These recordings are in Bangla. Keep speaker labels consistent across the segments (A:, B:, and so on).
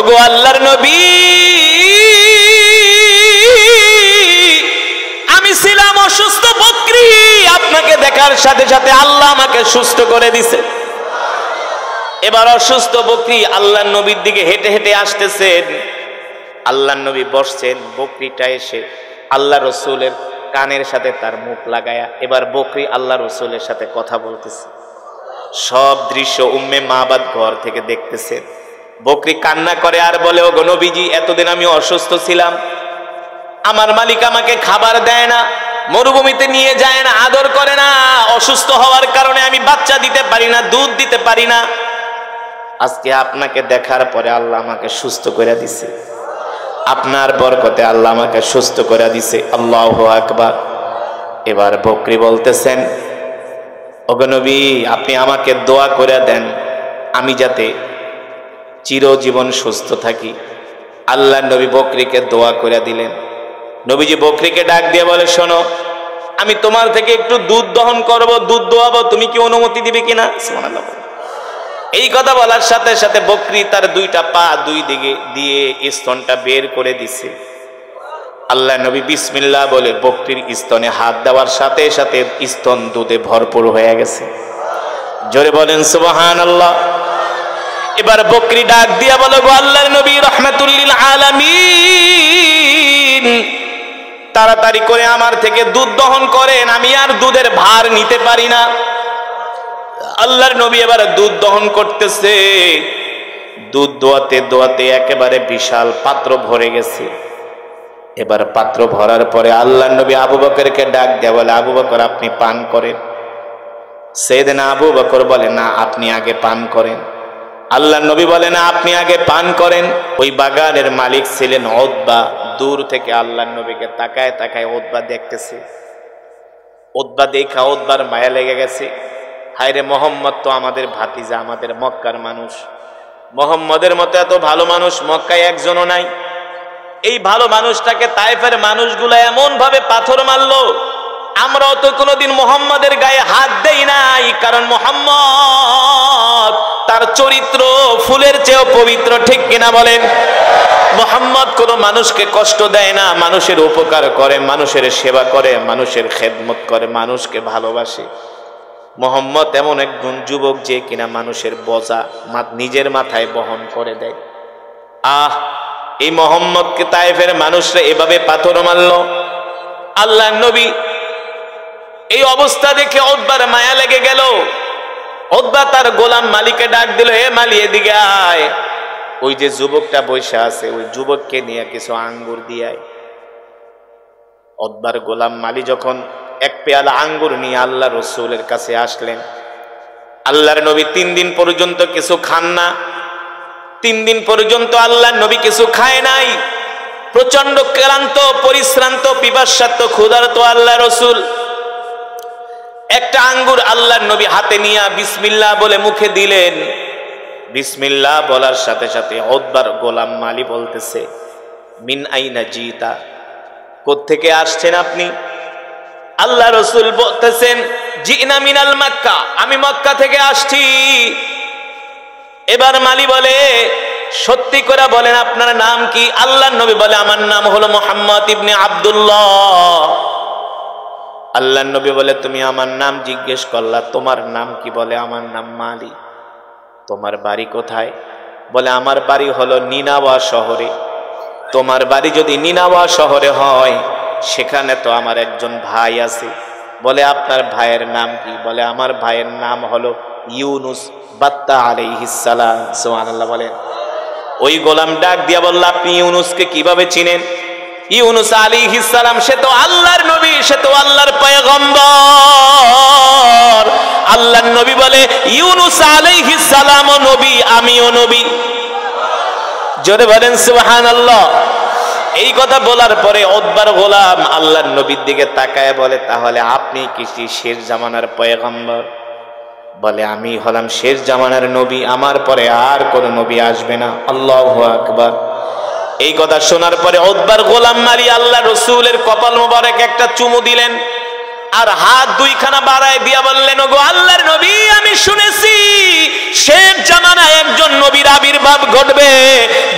A: ওগো আল্লাহর নবী, আমি ছিলাম অসুস্থ বকরি, আপনাকে দেখার সাথে সাথে আল্লাহ আমাকে সুস্থ করে দিছে। এবার অসুস্থ বকরি আল্লাহর নবীর দিকে হেঁটে হেঁটে আসতেছেন। আল্লাহর নবী বসছেন, বকরিটা এসে আল্লাহ রসুলের কানের সাথে তার মুখ লাগায়া এবার বকরি আল্লাহ রসুলের সাথে কথা বলতেছে। সব দৃশ্য উম্মে মাবাদ ঘর থেকে দেখতেছেন। বকরি কান্না করে আর বলে, ওগো নবীজি, এতদিন আমি অসুস্থ ছিলাম, আমার মালিক আমাকে খাবার দেয় না, মরুভূমিতে নিয়ে যায় না, আদর করে না, অসুস্থ হওয়ার কারণে আমি বাচ্চা দিতে পারি না, দুধ দিতে পারি না। আজকে আপনাকে দেখার পরে আল্লাহ আমাকে সুস্থ করে দিছে, আপনার বরকতে আল্লাহ আমাকে সুস্থ করে দিছে। আল্লাহু আকবার। এবার বকরি বলতেছেন, ওগো নবী, আপনি আমাকে দোয়া করে দেন আমি যাতে চিরজীবন সুস্থ থাকি। আল্লাহ নবী বকরিকে দোয়া করে দিলেন। নবীজি বকরিকে ডাক দিয়ে বলে, শোনো, আমি তোমার থেকে একটু দুধ দহন করব, দুধ দোয়াবো, তুমি কি অনুমতি দিবে কিনা? সুবহানাল্লাহ। এই কথা বলার সাথে সাথে বকরি তার দুইটা পা দুই দিকে দিয়ে স্তনটা বের করে দিছে। আল্লাহ নবী বিসমিল্লাহ বলে বকরির স্তনে হাত দেওয়ার সাথে সাথে স্তন দুধে ভরপুর হয়ে গেছে। জোরে বলেন সুবহানাল্লাহ। এবার বকরি ডাক দিয়া বলে, গো আল্লাহর নবী রাহমাতুল লিল আলামিন, তাড়াতাড়ি করে আমার থেকে দুধ দহন করেন, আমি আর দুধের ভার নিতে পারি না। আল্লাহর নবী এবার দুধ দহন করতেছে। দুধ দোয়াতে দোয়াতে একেবারে বিশাল পাত্র ভরে গেছে। এবার পাত্র ভরার পরে আল্লাহর নবী আবু বকরকে ডাক দেয়া বলে, আবু বকর, আপনি পান করেন। সাইয়েদনা আবু বকর বলে, না, আপনি আগে পান করেন। আল্লাহর নবী বলে, না, আপনি আগে পান করেন। ওই বাগানের মালিক ছিলেন উতবা। দূর থেকে আল্লাহর নবীকে তাকায় তাকায় উতবা দেখতেছে। উতবা দেখা উতবার মায়া লেগে গেছে। হায়রে, মোহাম্মদ তো আমাদের ভাতিজা, আমাদের মক্কার মানুষ, মোহাম্মদের মতো এত ভালো মানুষ মক্কায় একজনও নাই। এই ভালো মানুষটাকে তায়েফের মানুষগুলো এমন ভাবে পাথর মারলো, আমরাও তো কোনোদিন মোহাম্মদের গায়ে হাত দেই নাই, কারণ মোহাম্মদ তার চরিত্র ফুলের চেয়েও পবিত্র, ঠিক কিনা বলেন? মোহাম্মদ কোনো মানুষকে কষ্ট দেয় না, মানুষের উপকার করে, মানুষের সেবা করে, মানুষের খেদমত করে, মানুষকে ভালোবাসে। মোহাম্মদ এমন একজন যুবক যে কিনা মানুষের বোঝা নিজের মাথায় বহন করে দেয়। এই মোহাম্মদকে তায়েফের মানুষরা এভাবে পাথর মারল। আল্লাহর নবী এই অবস্থা দেখে উতবার মায়া লেগে গেল। উতবা তার গোলাম মালিকে ডাক দিল, হে মালি, এদিকে আয়, ওই যে যুবকটা বসে আছে ওই যুবককে নিয়ে কিছু আঙ্গুর দিয়ে আয়। উতবার গোলাম মালি যখন এক পেয়ালা আঙ্গুর নিয়ে আল্লাহ রসুলের কাছে আসলেন, আল্লাহর নবী 3 দিন পর্যন্ত কিছু খান না। 3 দিন পর্যন্ত আল্লাহর নবী কিছু খায় নাই। প্রচন্ড ক্লান্ত, পরিশ্রান্ত, পিপাসার্ত, ক্ষুধার্ত আল্লাহ রসুল একটা আঙ্গুর আল্লাহর নবী হাতে নিয়ে বিসমিল্লাহ বলে মুখে দিলেন। বিসমিল্লাহ বলার সাথে সাথে উতবার গোলাম মালি বলতেছে, মিন আইনা জিতা, কোত্থেকে আসছেন আপনি? আল্লাহ রসুল বলতেছেন, জিনা মিনাল মক্কা, আমি মক্কা থেকে আসছি। এবার মালি বলে, সত্যি করে বলেন আপনার নাম কি? আল্লাহর নবী বলে, আমার নাম হলো মুহাম্মদ ইবনে আব্দুল্লাহ। আল্লাহর নবী বলে, তুমি আমার নাম জিজ্ঞেস করলা, তোমার নাম কি? বলে, আমার নাম মালি। তোমার বাড়ি কোথায়? বলে, আমার বাড়ি হলো নিনাওয়া শহরে। তোমার বাড়ি যদি নিনাওয়া শহরে হয়, সেখানে তো আমার একজন ভাই আছে। বলে, আপনার ভাইয়ের নাম কি? বলে, আমার ভাইয়ের নাম হলো ইউনুস বাত্তা আলাইহিস সালাম। সুবহানাল্লাহ বলেন। ওই গোলাম ডাক দিয়া বলল, আপনি ইউনুসকে কিভাবে চিনেন? ইউনুস আলাইহিস সালাম, সে তো আল্লাহর নবী, সে তো আল্লাহর পয়গম্বর। আল্লাহর নবী বলে, ইউনুস আলাইহিস সালামও নবী, আমিও নবী। জোরে বলেন সুবহানাল্লাহ। এই কথা বলার পরে উতবার গোলাম আল্লাহর নবীর দিকে তাকায় বলে, তাহলে আপনি কি শেষ জামানার পয়গম্বর? বলে, আমি হলাম শেষ জামানার নবী, আমার পরে আর কোন নবী আসবে না। আল্লাহু আকবার। এই কথা শোনার পরে উতবার গোলাম মালি আল্লাহ রসুলের কপাল মোবারক একটা চুমু দিলেন। আর হাত দুইখানা বাড়ায় দিয়া বললেন, ওগো আল্লাহর নবী, আমি শুনেছি শেষ জামানায় একজন নবীর আবির্ভাব ঘটবে,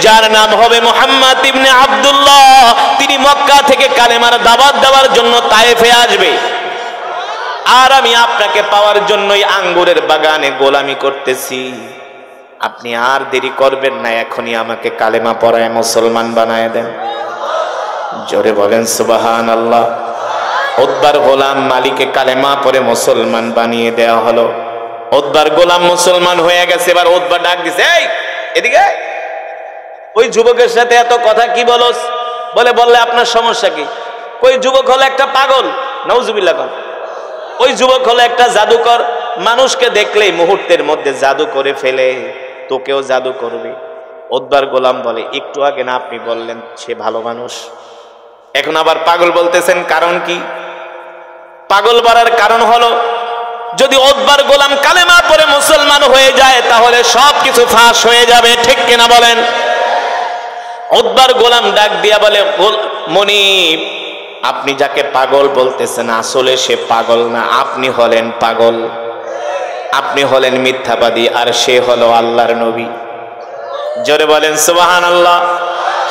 A: যার নাম হবে মুহাম্মদ ইবনে আব্দুল্লাহ। তিনি মক্কা থেকে কালেমার দাওয়াত দেওয়ার জন্য তায়েফে আসবে, আর আমি আপনাকে পাওয়ার জন্যই আঙ্গুরের বাগানে গোলামি করতেছি। আপনি আর দেরি করবেন না, এখনই আমাকে কালেমা পড়ায় মুসলমান বানায় দেন। জোরে বলেন সুবহানাল্লাহ। উতবার গোলাম মালিকে কালেমা পড়ে মুসলমান বানিয়ে দেওয়া হলো। উতবার গোলাম মুসলমান হয়ে গেছে। এবার উতবা ডাক দিছে, এই এদিকে, ওই যুবকের সাথে এত কথা কি বলস? বললে আপনার সমস্যা কি? ওই যুবক হলো একটা পাগল, নাউজুবিল্লাহ। ওই যুবক হলো একটা জাদুকর, মানুষকে দেখলেই মুহূর্তের মধ্যে জাদু করে ফেলে, তোকেও জাদু করবে। উতবার গোলাম বলে, একটু আগে না আপনি বললেন সে ভালো মানুষ, এখন আবার পাগল বলতেছেন, কারণ কি? পাগল বলার কারণ হলো, যদি উতবার গোলাম কালেমা পড়ে মুসলমান হয়ে যায় তাহলে সবকিছু ফাঁস হয়ে যাবে, ঠিক কিনা বলেন? উতবার গোলাম ডাক দিয়া বলে, মনিব, আপনি যাকে পাগল বলতেছেন আসলে সে পাগল না, আপনি হলেন পাগল, আপনি হলেন মিথ্যাবাদী, আর সে হলো আল্লাহর নবী। জোরে বলেন সুবহানাল্লাহ।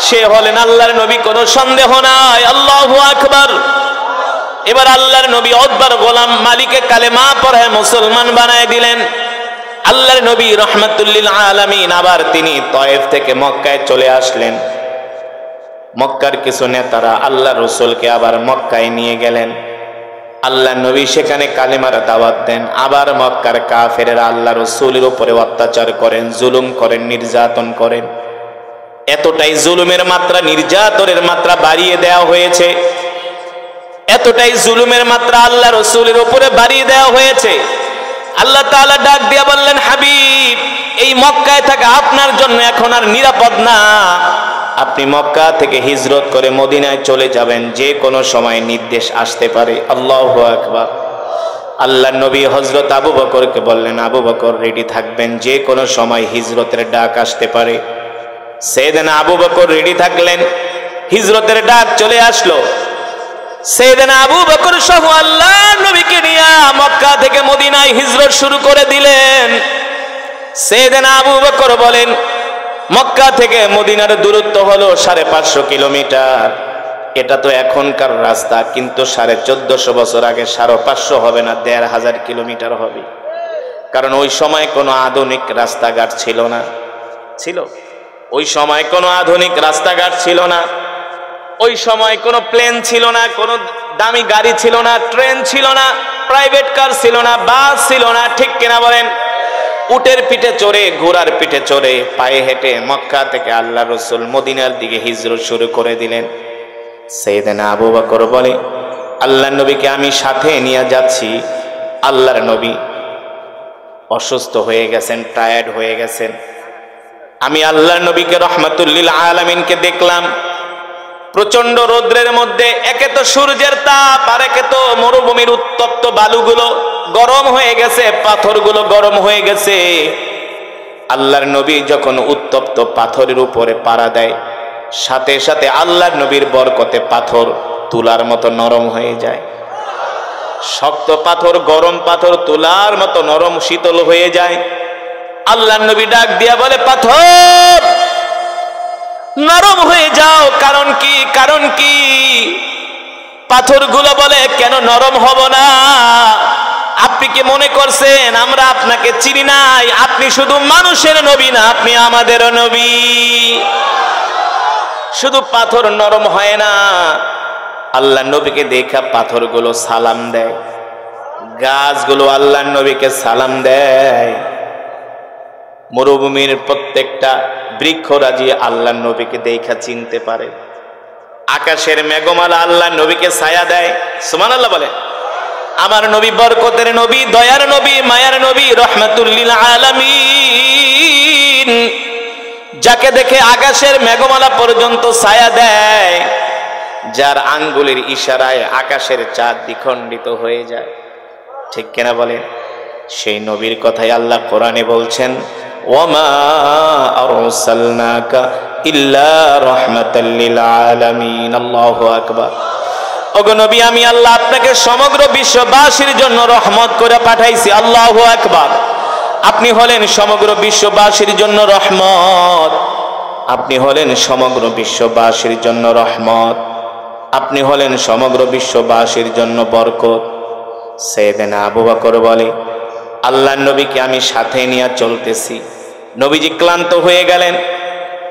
A: সে হলেন আল্লাহর নবী, কোনো সন্দেহ নাই। আল্লাহু আকবার। এবার আল্লাহর নবী উতবার গোলাম মালিকে কালেমা পড়ায় মুসলমান বানায় দিলেন। আল্লাহর নবী রাহমাতুল লিল আলামিন আবার তিনি তায়েফ থেকে মক্কায় চলে আসলেন। মক্কার কিছু নেতারা আল্লাহ রসুলকে আবার মক্কায় নিয়ে গেলেন। আল্লাহ নবী সেখানে কালেমার দাওয়াত দেন। আবার মক্কার কাফেরেরা আল্লাহ রসুলের উপরে অত্যাচার করেন, জুলুম করেন, নির্যাতন করেন। এতটাই জুলুমের মাত্রা, নির্যাতনের মাত্রা বাড়িয়ে দেওয়া হয়েছে, এতটাই জুলুমের মাত্রা আল্লাহ রসুলের উপরে বাড়িয়ে দেওয়া হয়েছে। আল্লাহ তাআলা ডাক দিয়া বললেন, হাবিব, এই মক্কায় থাকা আপনার জন্য এখন আর নিরাপদ না। আপনি মক্কা থেকে হিজরত করে মদিনায় চলে যাবেন, যে কোনো সময় নির্দেশ আসতে পারে। আল্লাহু আকবার। আল্লাহ নবী হযরত আবু বকরকে বললেন, আবু বকর রেডি থাকবেন, যে কোনো সময় হিজরতের ডাক আসতে পারে। সাইয়েদনা আবু বকর রেডি থাকলেন, হিজরতের ডাক চলে আসলো। সাইয়েদনা আবু বকর সহ আল্লাহ নবীকে নিয়ে মক্কা থেকে মদিনায় হিজরত শুরু করে দিলেন। সাইয়েদনা আবু বকর বলেন, মক্কা থেকে মদিনার দূরত্ব হলো 550 কিলোমিটার। এটা তো এখনকার রাস্তা, কিন্তু 1450 বছর আগে 550 হবে না, 1500 কিলোমিটার হবে। কারণ ওই সময় কোনো আধুনিক রাস্তাঘাট ছিল না। ছিল ওই সময় কোনো আধুনিক রাস্তাঘাট ছিল না, ওই সময় কোনো প্লেন ছিল না, কোনো দামি গাড়ি ছিল না, ট্রেন ছিল না, প্রাইভেট কার ছিল না, বাস ছিল না, ঠিক কিনা বলেন? উটের পিঠে চড়ে, ঘোড়ার পিঠে চড়ে, পায়ে হেঁটে মক্কা থেকে আল্লাহ রসুল মদিনার দিকে হিজরত শুরু করে দিলেন। সাইয়েদনা আবু বকর বলে, আল্লাহর নবীকে আমি সাথে নিয়ে যাচ্ছি। আল্লাহর নবী অসুস্থ হয়ে গেছেন, টায়ার্ড হয়ে গেছেন। আমি আল্লাহর নবীকে রাহমাতুল লিল আলামিনকে দেখলাম প্রচন্ড রৌদ্রের মধ্যে, একে তো সূর্যের তাপ, আর একে তো মরুভূমির উত্তপ্ত বালুগুলো গরম হয়ে গেছে, পাথরগুলো গরম হয়ে গেছে। আল্লাহর নবী যখন উত্তপ্ত পাথরের উপরে পাড়া দেয়, সাথে সাথে আল্লাহর নবীর বরকতে পাথর তুলার মতো নরম হয়ে যায়। শক্ত পাথর, গরম পাথর তুলার মতো নরম শীতল হয়ে যায়। আল্লাহর নবী ডাক দিয়া বলে, পাথর নরম হয়ে যাও। কারণ কি? কারণ কি? পাথরগুলো বলে, কেন নরম হব না? আপনি কি মনে করছেন আমরা আপনাকে চিনি নাই? আপনি শুধু মানুষের নবী না, আপনি আমাদেরও নবী। শুধু পাথর নরম হয় না, আল্লাহ নবীকে দেখা পাথরগুলো সালাম দেয়, গাছগুলো আল্লাহ নবীকে সালাম দেয়। মরুভূমির প্রত্যেকটা বৃক্ষরাজি আল্লাহ নবীকে দেখা চিনতে পারে। আকাশের মেঘমালা আল্লাহ নবীকে ছায়া দেয়। সুবহানাল্লাহ বলে। আমার নবী বরকতের নবী, দয়ার নবী, মায়ার নবী, রাহমাতুল লিল আলামিন, যাকে দেখে আকাশের মেঘমালা পর্যন্ত ছায়া দেয়, যার আঙ্গুলের ইশারায় আকাশের চাঁদ দ্বিখণ্ডিত হয়ে যায়, ঠিক কিনা বলেন? সেই নবীর কথাই আল্লাহ কোরআনে বলছেন, ওয়ামা আরসালনাকা ইল্লা রাহমাতাল লিল আলামিন। আল্লাহু আকবার। ওগো নবী, আমি আল্লাহ আপনাকে সমগ্র বিশ্ববাসীর জন্য রহমত করে পাঠাইছি। আল্লাহু আকবার। আপনি হলেন সমগ্র বিশ্ববাসীর জন্য রহমত, আপনি হলেন সমগ্র বিশ্ববাসীর জন্য রহমত, আপনি হলেন সমগ্র বিশ্ববাসীর জন্য বরকত। সাইয়েদনা আবু বকর বলে, আল্লাহর নবীকে আমি সাথে নিয়ে চলতেছি। নবীজি ক্লান্ত হয়ে গেলেন।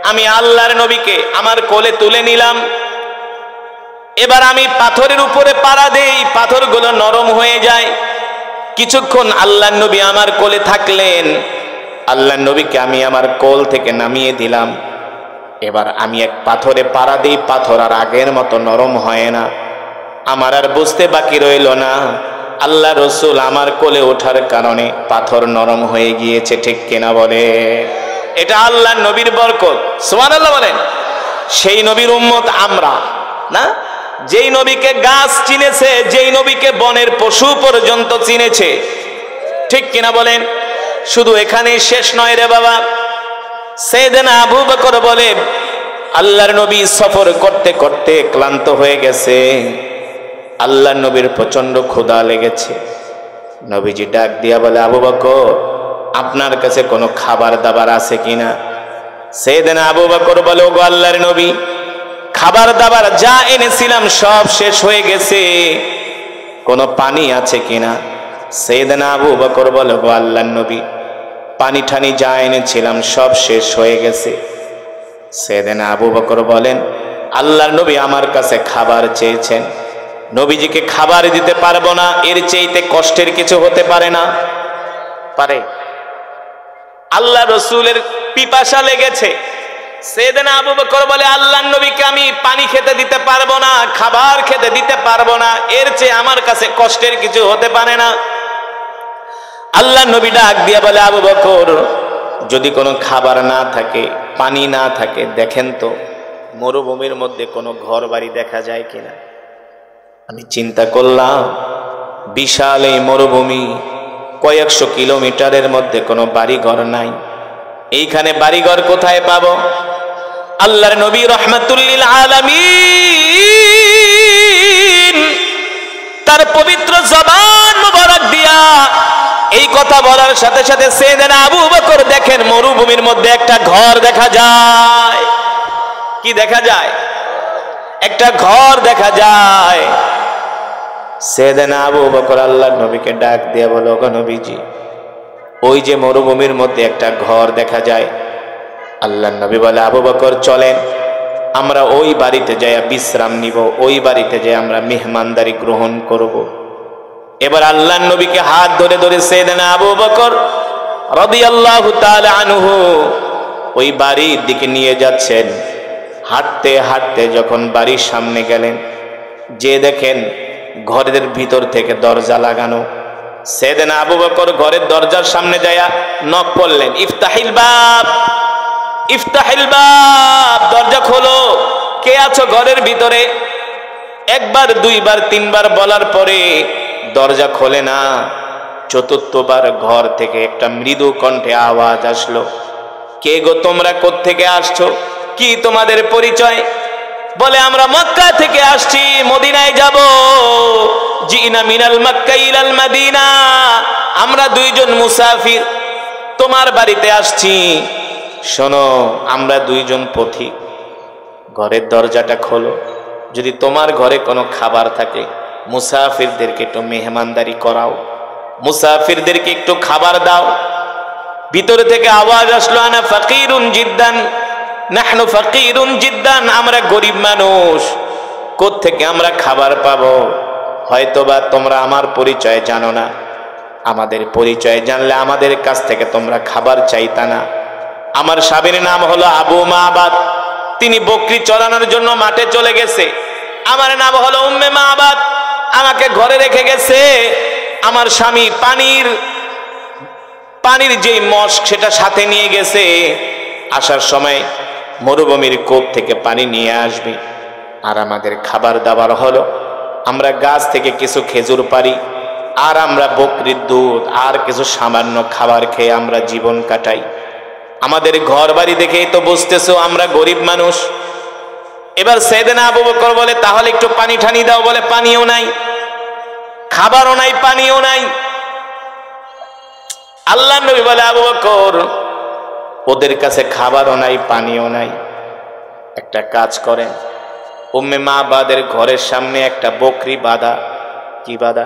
A: আমি আল্লাহর নবীকে আমার কোলে তুলে নিলাম। এবার আমি পাথরের উপরে পাড়া দেই, পাথরগুলো নরম হয়ে যায়। কিছুক্ষণ আল্লাহর নবী আমার কোলে থাকলেন। আল্লাহর নবীকে আমি আমার কোল থেকে নামিয়ে দিলাম। এবার আমি এক পাথরে পাড়া দিই, পাথর আর আগের মতো নরম হয় না। আমার আর বুঝতে বাকি রইল না আল্লাহ রসুল আমার কোলে ওঠার কারণে পাথর নরম হয়ে গিয়েছে। ঠিক কিনা বলে? এটা আল্লাহর নবীর বরকত। সুবহানাল্লাহ বলেন। সেই নবীর উম্মত আমরা না, যেই নবীকে গাছ চিনেছে, যেই নবীকে বনের পশু পর্যন্ত চিনেছে। ঠিক কিনা বলেন? শুধু এখানেই শেষ নয় রে বাবা। সাইয়েদনা আবু বকর বলে, আল্লাহর নবী সফর করতে করতে ক্লান্ত হয়ে গেছে। আল্লাহর নবীর প্রচন্ড ক্ষুধা লেগেছে। নবীজি ডাক দিয়া বলে, আবু বকর, আপনার কাছে কোনো খাবার দাবার আছে কিনা? সাইয়েদনা আবু বকর বলে, ওগো আল্লাহর নবী, খাবার দাবার যা এনেছিলাম সব শেষ হয়ে গেছে, কোনো পানি আছে কিনা? সাইয়েদনা আবু বকর বলে, ওগো আল্লাহর নবী, পানি ঠানি যা এনেছিলাম সব শেষ হয়ে গেছে। সাইয়েদনা আবু বকর বলেন, আল্লাহর নবী আমার কাছে খাবার চেয়েছেন, নবীজিকে খাবার দিতে পারবো না, এর চাইতে কষ্টের কিছু হতে পারে না? পারে? আল্লাহ রসুলের পিপাসা লেগেছে। সাইয়েদনা আবু বকর বলে, আল্লাহর নবীকে আমি পানি খেতে দিতে পারবো না, খাবার খেতে দিতে পারবো না, এর চেয়ে আমার কাছে কষ্টের কিছু হতে পারে না। আল্লাহর নবী ডাক দিয়া বলে, আবু বকর, যদি কোনো খাবার না থাকে, পানি না থাকে, দেখেন তো মরুভূমির মধ্যে কোনো ঘর বাড়ি দেখা যায় কিনা। আমি চিন্তা করলাম, বিশাল এই মরুভূমি, কয়েকশো কিলোমিটারের মধ্যে কোনো বাড়িঘর নাই, এইখানে বাড়িঘর কোথায় পাবো? আল্লাহর নবী রাহমাতুল লিল আলামিন তার পবিত্র জবান মুবারক দিয়া এই কথা বলার সাথে সাথে সাইয়েদনা আবু বকর দেখেন মরুভূমির মধ্যে একটা ঘর দেখা যায়। কি দেখা যায়? একটা ঘর দেখা যায়। সাইয়েদনা আবু বকর আল্লাহর নবীকে ডাক দিয়ে বলো, ওগো নবীজি, ওই যে মরুভূমির মধ্যে একটা ঘর দেখা যায়। আল্লাহর নবী বলে, আবু বকর চলেন আমরা ওই বাড়িতে যাইয়া বিশ্রাম নিব, ওই বাড়িতে যাই আমরা মেহমানদারি গ্রহণ করব। এবার আল্লাহর নবীকে হাত ধরে ধরে সাইয়েদনা আবু বকর রাদিয়াল্লাহু তাআলা আনহু ওই বাড়ির দিকে নিয়ে যাচ্ছেন। হাঁটতে হাঁটতে যখন বাড়ির সামনে গেলেন, যে দেখেন ঘরের ভিতর থেকে দরজা লাগানো। সাইয়েদনা আবু বকর ঘরের দরজার সামনে যায়া নক করলেন, ইফতাহিল বাব, ইফতাহিল বাব, দরজা খোলো, কে আছো ঘরের ভিতরে? একবার, দুইবার, তিনবার বলার পরে দরজা খোলে না। চতুর্থবার ঘর থেকে একটা মৃদু কণ্ঠে আওয়াজ আসলো, কে গো তোমরা কোত্থেকে আসছো? কি তোমাদের পরিচয়? বলে, আমরা মক্কা থেকে আসছি, মদিনায় যাব। জিনা মিনাল মক্কা ইলাল মদিনা, আমরা দুইজন মুসাফির তোমার বাড়িতে আসছি। শোনো, আমরা দুইজন পথিক, ঘরের দরজাটা খোলো, যদি তোমার ঘরে কোনো খাবার থাকে মুসাফিরদেরকে একটু মেহমানদারি করাও, মুসাফিরদেরকে একটু খাবার দাও। ভিতরে থেকে আওয়াজ আসলো, আনা ফাকিরুন জিদ্দান, নাহনু ফাকিরুন জিদ্দান, আমরা গরিব মানুষ, কোত্থেকে আমরা খাবার পাবো? হয়তোবা তোমরা আমার পরিচয় জানো না, আমাদের পরিচয় জানলে আমাদের কাছ থেকে তোমরা খাবার চাইতা না। আমার স্বামীর নাম হলো আবু মাবাদ, তিনি বকরি চড়ানোর জন্য মাঠে চলে গেছে। আমার নাম হলো উম্মে মাবাদ, আমাকে ঘরে রেখে গেছে। আমার স্বামী পানির যে মশক সেটা সাথে নিয়ে গেছে, আসার সময় মরুভূমির কূপ থেকে পানি নিয়ে আসবে। আর আমাদের খাবার দাবার হলো, আমরা গাছ থেকে কিছু খেজুর পারি, আর আমরা বকরির দুধ আর কিছু সামান্য খাবার খেয়ে আমরা জীবন কাটাই। আমাদের ঘর বাড়ি দেখেই তো বুঝতেছো আমরা গরিব মানুষ। এবার সাইয়েদনা আবু বকর বলে তাহলে একটু পানি ঠানি দাও, বলে পানিও নাই, খাবারও নাই, পানিও নাই। আল্লাহর নবী বলে আবু বকর ওদের কাছে খাবারও নাই, পানিও নাই, একটা কাজ করেন, উম্মে মাবাদের ঘরের সামনে একটা বকরি বাঁধা। কি বাঁধা?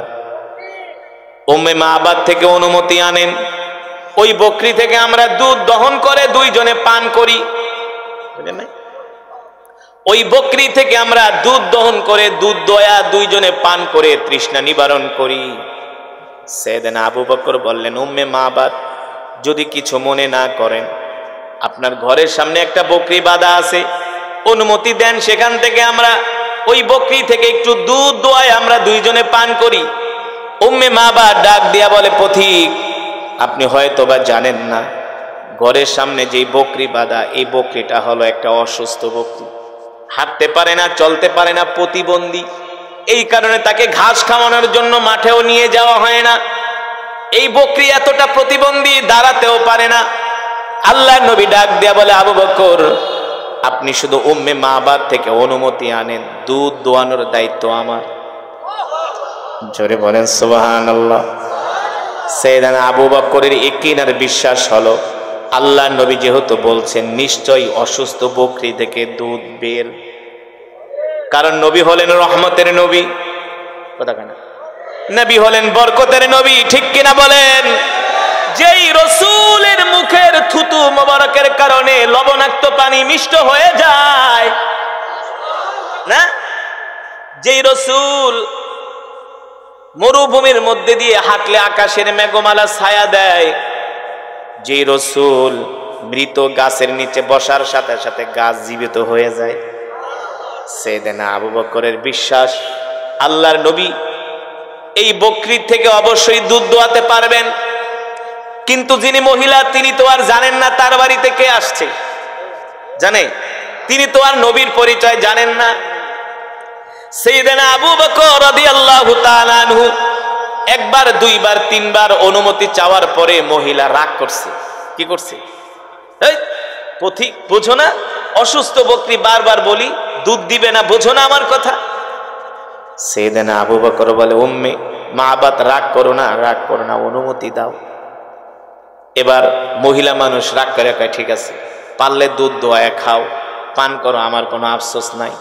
A: উম্মে মাবাদ থেকে অনুমতি আনেন, ওই বকরি থেকে আমরা দুধ দহন করে দুইজনে পান করি। বুঝলেন না? ওই বকরি থেকে আমরা দুধ দহন করে দুধ দয়া দুইজনে পান করে তৃষ্ণা নিবারণ করি। সাইয়েদনা আবু বকর বললেন, উম্মে মাবাদ যদি কিছু মনে না করেন, আপনার ঘরের সামনে একটা বকরি বাঁধা আছে, অনুমতি দেন, সেখান থেকে আমরা ওই বকরি থেকে একটু দুধ দোয়ায় আমরা দুইজনে পান করি। উম্মে মাবাদ ডাক দিয়া বলে, পথিক আপনি হয়তো বা জানেন না, ঘরের সামনে যেই বকরি বাঁধা, এই বকরিটা হলো একটা অসুস্থ বকরি, হাঁটতে পারে না, চলতে পারে না, প্রতিবন্ধী। এই কারণে তাকে ঘাস খাওয়ানোর জন্য মাঠেও নিয়ে যাওয়া হয় না। এই বকরি এতটা প্রতিবন্ধী, দাঁড়াতেও পারে না। আল্লাহর নবী ডাক দিয়া বলে, আবু বকর আপনি শুধু উম্মে মাবাদ থেকে অনুমতি আনেন, দুধ দোয়ানোর দায়িত্ব আমার। জোরে বলেন সুবহানাল্লাহ। সাইয়েদনা আবু বকরের ইয়াকিন আর বিশ্বাস হলো, আল্লাহর নবী যেহেতু বলছেন নিশ্চয়ই অসুস্থ বকরি থেকে দুধ বের, কারণ নবী হলেন রহমতের নবী, কথা কেন, নবী হলেন বরকতের নবী, ঠিক কিনা বলেন? যেই রসুলের মুখের থুতু মোবারকের কারণে লবণাক্ত পানি মিষ্ট হয়ে যায় না, যেই রসুল মরুভূমির মধ্যে দিয়ে হাঁটলে আকাশের মেঘমালা ছায়া দেয়, যেই রসুল মৃত গাছের নিচে বসার সাথে সাথে গাছ জীবিত হয়ে যায়, সাইয়েদনা আবু বকরের বিশ্বাস আল্লাহর নবী এই বকরির থেকে অবশ্যই দুধ দোয়াতে পারবেন। কিন্তু যিনি মহিলা তিনি তো আর জানেন না তার বাড়িতে কে আসছে, জানে? তিনি তো আর নবীর পরিচয় জানেন না। সাইয়েদনা আবু বকর রাদিয়াল্লাহু তাআলা আনহু একবার, দুইবার, তিনবার অনুমতি চাওয়ার পরে মহিলা রাগ করছে। কি করছে? এই পথিক বুঝো না, অসুস্থ বকরি বারবার বলি দুধ দিবে না, বুঝো না আমার কথা? সাইয়েদনা আবু বকর বলে, উম্মে মাবাদ রাগ করো না, রাগ করো না, অনুমতি দাও। এবার মহিলা মানুষ রাগ করে কয়, ঠিক আছে, পারলে দুধ দোয়ায় খাও, পান করো, আমার কোনো আফসোস নাই।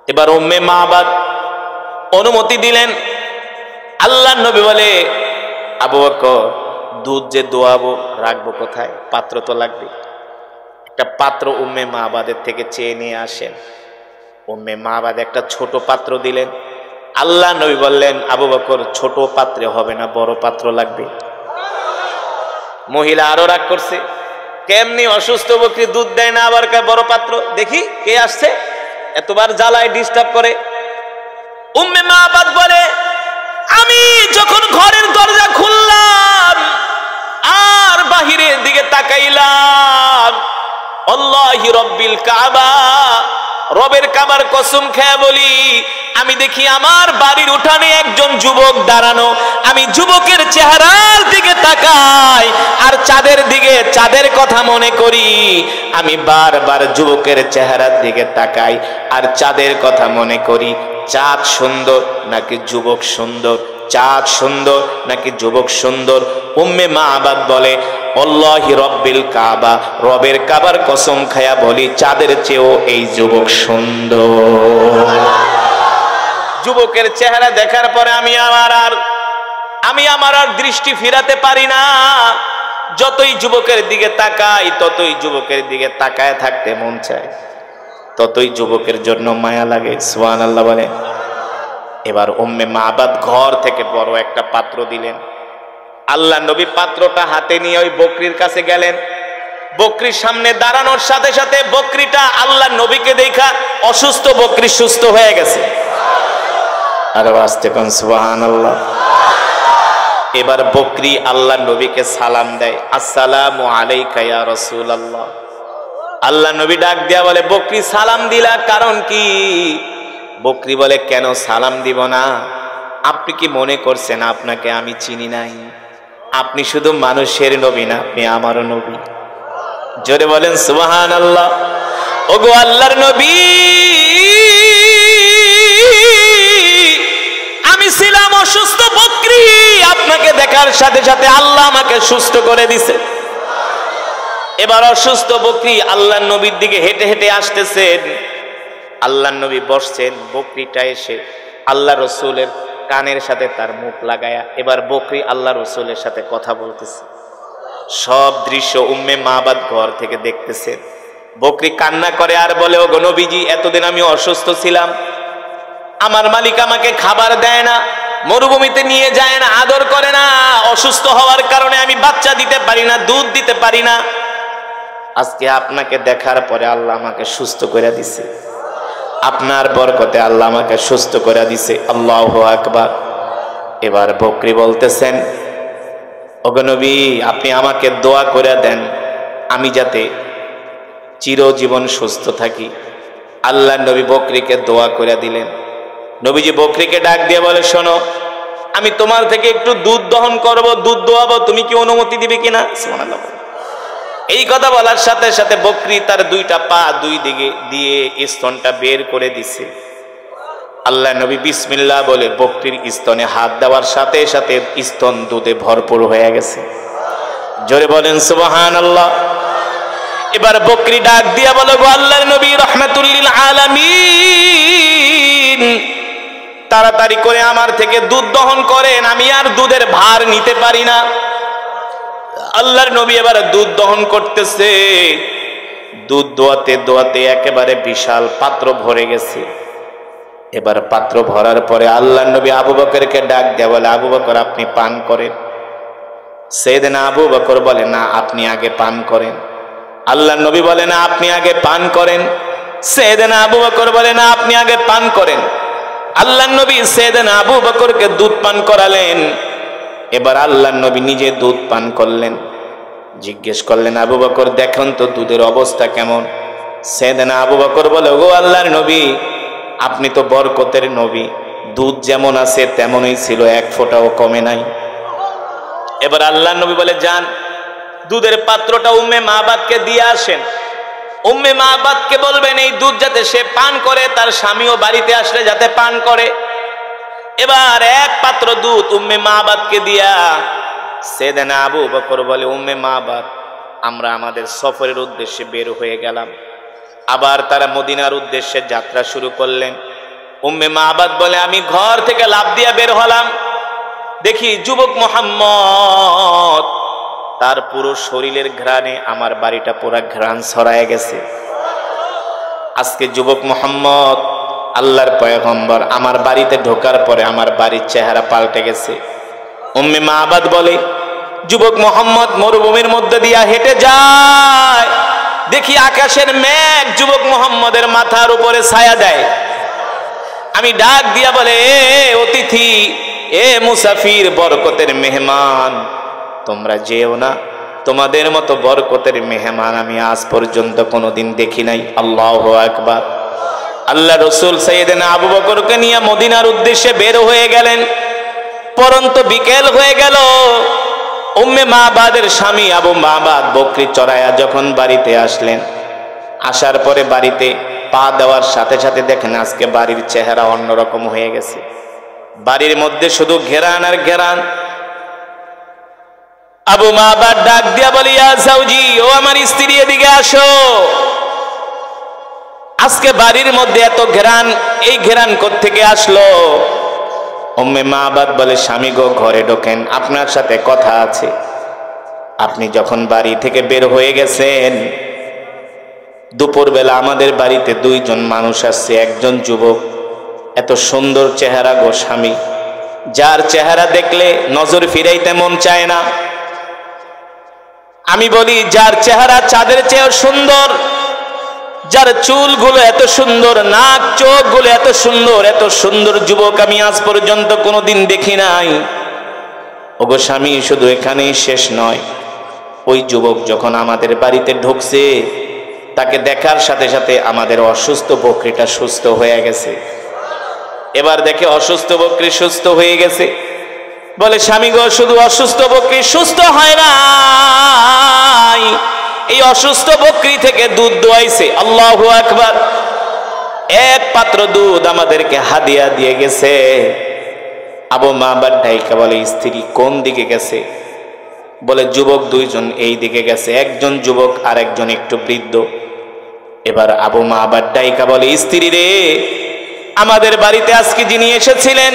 A: এবার উম্মে মাবাদ অনুমতি দিলেন। আল্লাহর নবী বলে, আবু বকর দুধ যে দোয়াবো রাখবো কোথায়? পাত্র তো লাগবে। একটা পাত্র উম্মে মাবাদের থেকে চেয়ে নিয়ে আসেন। উম্মে মাবাদ একটা ছোট পাত্র দিলেন। আল্লাহ নবী বললেন, আবু বকর ছোট পাত্রে হবে না, বড় পাত্র লাগবে। মহিলা আরো রাগ করছে, কেমনি অসুস্থ বকরি দুধ দেয় না, আবার বড় পাত্র, দেখি কে আসছে, এতবার জ্বালায় ডিস্টার্ব করে। উম্মে মাবাদ বলে, আমি যখন ঘরের দরজা খুললাম আর বাহিরের দিকে তাকাইলাম, আল্লাহি রব্বিল কাবা, রবের কাবার কসম খেয়ে বলি, আমি দেখি আমার বাড়ির উঠানে একজন যুবক দাঁড়ানো। আমি যুবকের চেহারার দিকে তাকাই আর চাঁদের দিকে, চাঁদের কথা মনে করি। আমি বারবার যুবকের চেহারার দিকে তাকাই আর চাঁদের কথা মনে করি। চাঁদ সুন্দর নাকি যুবক সুন্দর? চাঁদ সুন্দর নাকি যুবক সুন্দর? উম্মে মাবাদ বলে, আল্লাহি রব্বিল কাবা, রবের কাবার কসম খায়া বলি, চাঁদের চেয়েও এই যুবক সুন্দর। যুবকের চেহারা দেখার পরে আমি আমার আর দৃষ্টি ফিরাতে পারি না। যতই যুবকের দিকে তাকাই, ততই যুবকের দিকে তাকায় থাকতে মন চায়, ততই যুবকের জন্য মায়া লাগে। সুবহানাল্লাহ বলে। এবার উম্মে মাবাদ ঘর থেকে বড় একটা পাত্র দিলেন। আল্লাহ নবী পাত্রটা হাতে নিয়ে ওই বকরির কাছে গেলেন। বকরির সামনে দাঁড়ানোর সাথে সাথে বকরিটা আল্লাহ নবীকে দেখা অসুস্থ বকরি সুস্থ হয়ে গেছে। আর আস্তে কোন সুবহানাল্লাহ। এবার বকরি আল্লাহ নবীকে সালাম দেয়, আসসালামু আলাইকা ইয়া রাসূলুল্লাহ। আল্লাহ নবী ডাক দিয়া বলে, বকরি সালাম দিলা কারণ কি? বকরি বলে, কেন সালাম দিব না? আপনি কি মনে করছেন আপনাকে আমি চিনি নাই? আপনি শুধু মানুষের নবী না, আপনি আমারও নবী। জোরে বলেন সুবহানাল্লাহ। ওগো আল্লাহর নবী, আমি ছিলাম অসুস্থ বকরি, আপনাকে দেখার সাথে সাথে আল্লাহ আমাকে সুস্থ করে দিছে। এবার অসুস্থ বকরি আল্লাহর নবীর দিকে হেঁটে হেঁটে আসতেছেন। আল্লাহর নবী বসছেন, বকরিটা এসে আল্লাহ রসুলের কানের সাথে তার মুখ লাগায়া এবার বকরি আল্লাহ রসুলের সাথে কথা বলতেছে। সব দৃশ্য উম্মে মাবাদ ঘর থেকে দেখতেছেন। বকরি কান্না করে আর বলে, ওগো নবীজি, এতদিন আমি অসুস্থ ছিলাম, আমার মালিক আমাকে খাবার দেয় না, মরুভূমিতে নিয়ে যায় না, আদর করে না, অসুস্থ হওয়ার কারণে আমি বাচ্চা দিতে পারি না, দুধ দিতে পারি না। আজকে আপনাকে দেখার পরে আল্লাহ আমাকে সুস্থ করে দিছে, আপনার বরকতে আল্লাহ আমাকে সুস্থ করে দিছে। আল্লাহু আকবার। এবার বকরি বলতেছেন, ওগো নবী, আপনি আমাকে দোয়া করে দেন আমি যাতে চিরজীবন সুস্থ থাকি। আল্লাহ নবী বকরিকে দোয়া করে দিলেন। নবীজি বকরিকে ডাক দিয়ে বলে, শোনো, আমি তোমার থেকে একটু দুধ দহন করব, দুধ দোয়াবো, তুমি কি অনুমতি দিবে কিনা? সুবহানাল্লাহ। এই কথা বলার সাথে সাথে বকরি তার দুইটা পা দুই দিকে দিয়ে স্তনটা বের করে দিছে। আল্লাহ নবী বিসমিল্লাহ বলে বকরির স্তনে হাত দেওয়ার সাথে সাথে স্তন দুধে ভরপুর হয়ে গেছে। জোরে বলেন সুবহানাল্লাহ। এবার বকরি ডাক দিয়া বলে, গো আল্লাহর নবী রাহমাতুল লিল আলামিন, তাড়াতাড়ি করে আমার থেকে দুধ দহন করেন, আমি আর দুধের ভার নিতে পারি না। আল্লাহর নবী এবার দুধ দহন করতেছে। দুধ দোয়াতে দোয়াতে একেবারে বিশাল পাত্র ভরে গেছে। এবার পাত্র ভরার পরে আল্লাহর নবী আবু বকরকে ডাক দেয়া বলে, আবু বকর, আপনি পান করেন। সাইয়েদনা আবু বকর বলে, না, আপনি আগে পান করেন। আল্লাহর নবী বলে, না, আপনি আগে পান করেন। সাইয়েদনা আবু বকর বলে, না, আপনি আগে পান করেন। আল্লাহর নবী সাইয়েদনা আবু বকরকে দুধ পান করালেন। এবার আল্লাহর নবী নিজে দুধ পান করলেন। জিজ্ঞেস করলেন, আবু বকর, দেখুন তো দুধের অবস্থা কেমন? সাইয়েদনা আবু বকর বলে, ও আল্লাহর নবী, আপনি তো বরকতের নবী, দুধ যেমন আছে তেমনই ছিল, এক ফোঁটাও কমে নাই। এবার আল্লাহর নবী বলে, যান, দুধের পাত্রটা উম্মে মাবাদকে দিয়ে আসেন। উম্মে মাবাদকে বলবেন এই দুধ যাতে সে পান করে, তার স্বামীও বাড়িতে আসলে যাতে পান করে। এবার এক পাত্র দুধ উম্মে মাবাদকে দিয়া সাইয়েদনা আবু বকর বলে, উম্মে মাবাদ, আমরা আমাদের সফরের উদ্দেশ্যে বের হয়ে গেলাম। আবার তারা মদিনার উদ্দেশ্যে যাত্রা শুরু করলেন। উম্মে মাবাদ বলে, আমি ঘর থেকে লাফ দিয়া বের হলাম, দেখি যুবক মুহাম্মদ তার পুরো শরীরের ঘ্রাণে আমার বাড়িটা পুরো ঘ্রাণ ছড়ায় গেছে। আজকে যুবক মুহাম্মদ আল্লাহর পয়গম্বর আমার বাড়িতে ঢোকার পরে আমার বাড়ির চেহারা পাল্টে গেছে। উম্মে মাবাদ বলে, যুবক মুহাম্মদ মরুভূমির মধ্যে দিয়া হেঁটে যায়, দেখি আকাশের মেঘ যুবক মুহাম্মদের মাথার উপরে ছায়া দেয়। আমি ডাক দিয়া বলে, এ অতিথি, এ মুসাফির, বরকতের মেহমান, তোমরা যেও না, তোমাদের মতো বরকতের মেহমান আমি আজ পর্যন্ত কোনোদিন দেখি নাই। আল্লাহু আকবার। আল্লাহ রসুল সাইয়েদনা আবু বকরকে নিয়ে মদিনার উদ্দেশ্যে বের হয়ে গেলেন। পরন্ত বিকেল হয়ে গেল। উম্মে মাবাদের স্বামী আবু মাবাদ বকরি চড়ায়া যখন বাড়িতে আসলেন, আসার পরে বাড়িতে পা দেওয়ার সাথে সাথে দেখেন আজকে বাড়ির চেহারা অন্যরকম হয়ে গেছে। বাড়ির মধ্যে শুধু ঘেরান আর ঘেরান। আবু মাবাদ ডাক দিয়া বলি, ইয়া জাওজি, ও আমার স্ত্রী, এদিকে আসো। আজকে বাড়ির মধ্যে এত ঘেরান, এই ঘেরান কোত্থেকে আসলো? উম্মে মাবাদ বলে, স্বামী গো, ঘরে ঢোকেন, আপনার সাথে কথা আছে। আপনি যখন বাড়ি থেকে বের হয়ে গেছেন, দুপুরবেলা আমাদের বাড়িতে দুইজন মানুষ আসছে, একজন যুবক, এত সুন্দর চেহারা গো স্বামী, যার চেহারা দেখলে নজর ফিরাইতে মন চায় না। আমি বলি, যার চেহারা চাঁদের চেয়েও সুন্দর, যার চুলগুলো এত সুন্দর, নাক চোখগুলো এত সুন্দর যুবক আমি আজ পর্যন্ত কোনোদিন দেখি নাই। ওগো স্বামী, শুধু এখানেই শেষ নয়, ওই যুবক যখন আমাদের বাড়িতে ঢুকছে, তাকে দেখার সাথে সাথে আমাদের অসুস্থ বকরিটা সুস্থ হয়ে গেছে। এবার দেখে অসুস্থ বকরি সুস্থ হয়ে গেছে। বলে, স্বামী গো, শুধু অসুস্থ বকরি সুস্থ হয় নাই, এই অসুস্থ বকরি থেকে দুধ দোয়াইছে। আল্লাহু আকবার। এক পাত্র দুধ আমাদেরকে হাদিয়া দিয়ে গেছে। আবু মাহবাদ ডাইকা বলে, স্ত্রী কোন দিকে গেছে? বলে যুবক দুইজন এই দিকে গেছে, একজন যুবক আর একজন একটু বৃদ্ধ। এবার আবু মাহবাদ ডাইকা বলে, স্ত্রী রে, আমাদের বাড়িতে আজকে যিনি এসেছিলেন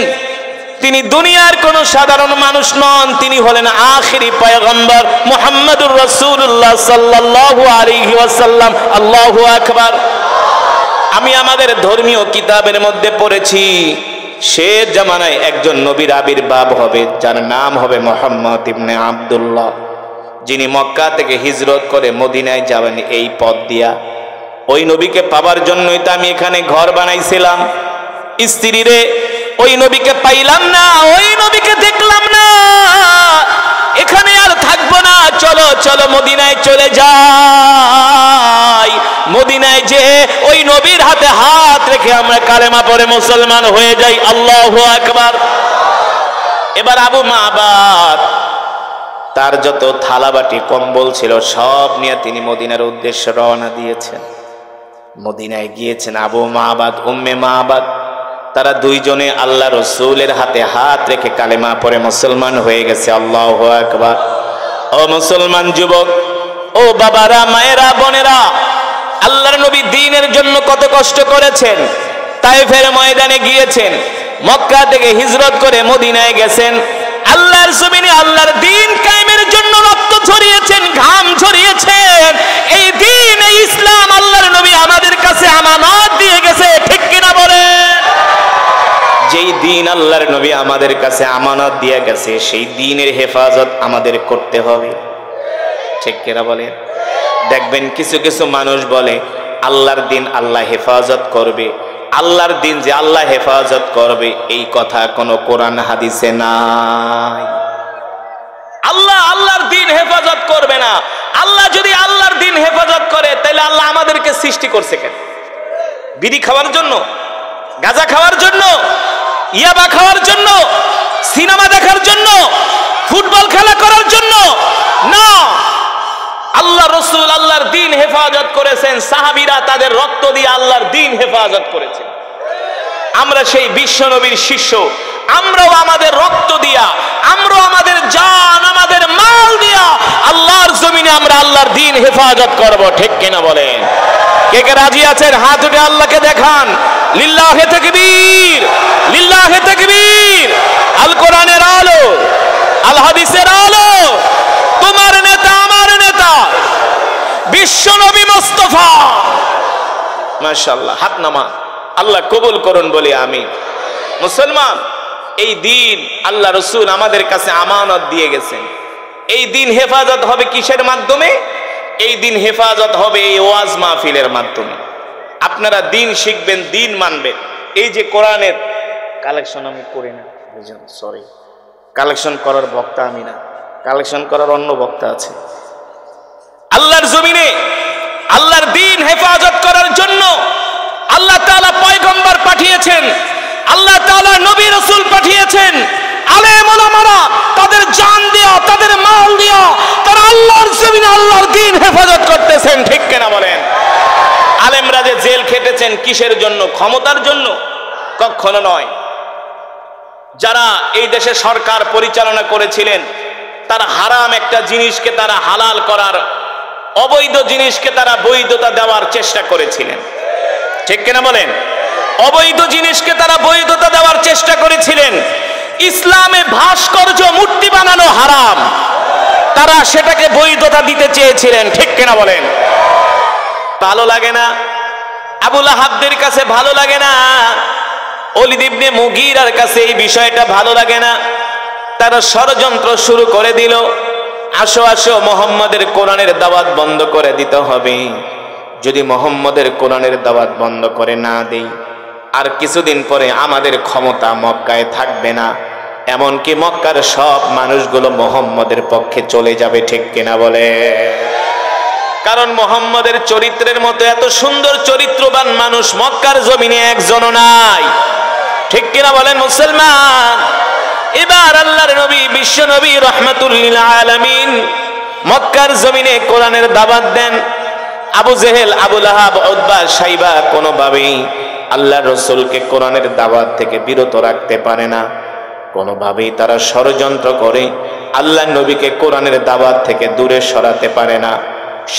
A: তিনি দুনিয়ার কোন সাধারণ মানুষ নন, তিনি হলেন আখিরি পয়গম্বর মুহাম্মদুর রাসূলুল্লাহ সাল্লাল্লাহু আলাইহি ওয়াসাল্লাম। আল্লাহু আকবার। আমি আমাদের ধর্মীয় কিতাবের মধ্যে পড়েছি সে জামানায় একজন নবীর আবির্ভাব হবে যার নাম হবে মুহাম্মদ ইবনে আব্দুল্লাহ, যিনি মক্কা থেকে হিজরত করে মদিনায় যাবেন এই পথ দিয়া। ওই নবীকে পাবার জন্যই তো আমি এখানে ঘর বানাইছিলাম। স্ত্রী রে, ওই নবীকে পাইলাম না, ওই নবীকে দেখলাম না, এখানে আর থাকবো না, চলো চলো মদিনায় চলে যাই। মদিনায় যে ওই নবীর হাতে হাত রেখে আমরা কালেমা পড়ে মুসলমান হয়ে যাই। আল্লাহু আকবার। এবার আবু মাহবাদ তার যত থালাবাটি কম্বল ছিল সব নিয়ে তিনি মদিনার উদ্দেশ্যে রওনা দিয়েছেন। মদিনায় গিয়েছেন আবু মাহবাদ, উম্মে মাহবাদ, তারা দুইজনে আল্লাহ রসুলের হাতে হাত রেখে কালেমা পড়ে মুসলমান হয়ে গেছে। আল্লাহু আকবার। ও মুসলমান যুবক, ও বাবারা, মায়েরা, বোনেরা, আল্লাহর নবী দ্বীনের জন্য কত কষ্ট করেছেন। তায়েফের ময়দানে গিয়েছেন, মক্কা থেকে হিজরত করে মদিনায় গেছেন, আল্লাহর জমিনে আল্লাহর দ্বীন কায়েমের জন্য রক্ত ঝরিয়েছেন, ঘাম ঝরিয়েছেন। এই দ্বীন, এই ইসলাম আল্লাহর নবী আমাদের কাছে আমানত দিয়ে গেছে, ঠিক কিনা বলেন? যেই দিন আল্লাহর নবী আমাদের কাছে আমানত দিয়ে গেছে সেই দিনের হেফাজত আমাদের করতে হবে, ঠিক কিনা বলেন? দেখবেন কিছু কিছু মানুষ বলে আল্লাহর দিন আল্লাহ হেফাজত করবে। আল্লাহর দিন যে আল্লাহ হেফাজত করবে এই কথা কোনো কোরআন হাদিসে নাই। আল্লাহ আল্লাহর দিন হেফাজত করবে না। আল্লাহ যদি আল্লাহর দিন হেফাজত করে তাহলে আল্লাহ আমাদেরকে সৃষ্টি করছে কেন? বিড়ি খাওয়ার জন্য, গাঁজা খাওয়ার জন্য, ইয়াবা খাওয়ার জন্য, সিনেমা দেখার জন্য, ফুটবল খেলা করার জন্য না। আল্লাহ রসুল আল্লাহর দিন হেফাজত করেছেন, সাহাবীরা তাদের রক্ত দিয়ে আল্লাহর দিন হেফাজত করেছেন। আমরা সেই বিশ্ব নবীর শিষ্য, আমরাও আমাদের রক্ত দিয়া, আমরাও আমাদের জান, আমাদের মাল দিয়া আল্লাহর জমিনে আমরা আল্লাহর দিন হেফাজত করব, ঠিক কিনা বলেন? কে কে রাজি আছেন? হাত উঠে আল্লাহকে দেখান। লিল্লাহে তাকবীর, লিল্লাহে তাকবীর। আল কোরআনের আলো, আল হাদিসের আলো, তোমার নেতা আমার নেতা বিশ্ব নবী মুস্তাফা। মাশাআল্লাহ, হাত নামা, আল্লাহ কবুল করুন বলি আমিন। মুসলমান, এই দিন আল্লাহ রসুল আমাদের কাছে আমানত দিয়ে গেছেন। এই দিন হেফাজত হবে কিসের মাধ্যমে? এই দিন হেফাজত হবে এই ওয়াজ মাহফিলের মাধ্যমে। আপনারা দিন শিখবেন, দিন মানবেন। এই যে কোরআনের কালেকশন আমি করি না, বুঝলেন? সরি, কালেকশন করার বক্তা আমি না, কালেকশন করার অন্য বক্তা আছে। আল্লাহর জমিনে আল্লাহর দিন হেফাজত করার জন্য আল্লাহ তাআলা পয়গম্বর পাঠিয়েছেন, আল্লাহ তাআলা নবী রাসূল পাঠিয়েছেন। আলেম ওলামারা তাদের জান দিয়া, তাদের মাল দিয়া তারা আল্লাহর জমিনে আল্লাহর দিন হেফাজত করতেছেন, ঠিক কিনা বলেন? আলেমরা যে জেল খেটেছেন কিসের জন্য? ক্ষমতার জন্য? কখনো নয়। যারা এই দেশে সরকার পরিচালনা করেছিলেন তারা হারাম একটা জিনিসকে তারা হালাল করার, অবৈধ জিনিসকে তারা বৈধতা দেওয়ার চেষ্টা করেছিলেন, ঠিক কিনা বলেন? অবৈধ জিনিসকে তারা বৈধতা দেওয়ার চেষ্টা করেছিলেন। ইসলামে ভাস্কর্য মূর্তি বানানো হারাম, তারা সেটাকে বৈধতা দিতে চেয়েছিলেন, ঠিক কিনা বলেন? ভালো লাগে না? আবু লাহাবদের কাছে ভালো লাগে না, ওলীদ ইবনে মুগীরার কাছে এই বিষয়টা ভালো লাগে না। তারা ষড়যন্ত্র শুরু করে দিল, আসো আসো মুহাম্মাদের কোরআনের দাওয়াত বন্ধ করে দিতে হবে। যদি মুহাম্মাদের কোরআনের দাওয়াত বন্ধ করে না দেই আর কিছুদিন পরে আমাদের ক্ষমতা মক্কায় থাকবে না, এমনকি মক্কার সব মানুষগুলো মুহাম্মাদের পক্ষে চলে যাবে, ঠিক কিনা বলে? কারণ মুহাম্মাদের চরিত্রের মতো এত সুন্দর চরিত্রবান মানুষ মক্কার জমিনে একজনও নাই, ঠিক কিনা বলেন মুসলমান? এবার আল্লাহর নবী, বিশ্ব নবী রাহমাতুল লিল আলামিন মক্কার জমিনে কোরআনের দাওয়াত দেন। আবু জেহেল, আবু লাহাব, উতবা, সাইবা কোনোভাবেই আল্লাহর রাসূলকে কোরআনের দাওয়াত থেকে বিরত রাখতে পারে না। কোনোভাবেই তারা ষড়যন্ত্র করে আল্লাহর নবীকে কোরআনের দাওয়াত থেকে দূরে সরাতে পারে না।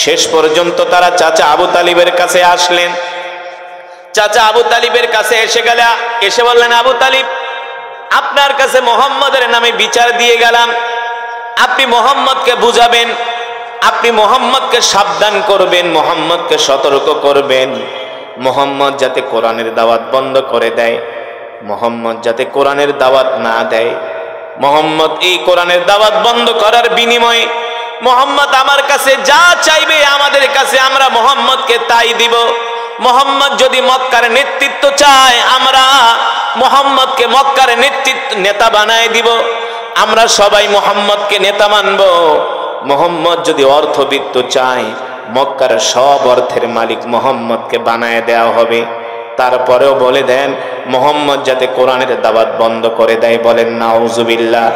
A: শেষ পর্যন্ত তারা চাচা আবু তালিবের কাছে আসলেন। চাচা আবু তালিবের কাছে এসে বললেন, আবু তালিব, আপনার কাছে মুহাম্মদের নামে বিচার দিয়ে গেলাম, আপনি মুহাম্মদকে বুঝাবেন, আপনি মুহাম্মদকে সাবধান করবেন, মুহাম্মদকে সতর্ক করবেন, মুহাম্মদ যাতে কোরআনের দাওয়াত বন্ধ করে দেয়, মুহাম্মদ যাতে কোরআনের দাওয়াত না দেয়। মুহাম্মদ এই কোরআনের দাওয়াত বন্ধ করার বিনিময়ে মুহাম্মদ আমার কাছে যা চাইবে আমাদের কাছে আমরা মুহাম্মদকে তাই দিব। মুহাম্মদ যদি মক্কার নেতৃত্ব চায় আমরা মুহাম্মদকে মক্কার নেতা বানায় দিব, আমরা সবাই মুহাম্মদকে নেতা মানব। মুহাম্মদ যদি অর্থবিত্ত চায় মক্কার সব অর্থের মালিক মুহাম্মদকে বানায় দেওয়া হবে। তারপরেও বলে দেন মুহাম্মদ যাতে কোরআনের দাওয়াত বন্ধ করে দেয়। বলেন নাউজুবিল্লাহ।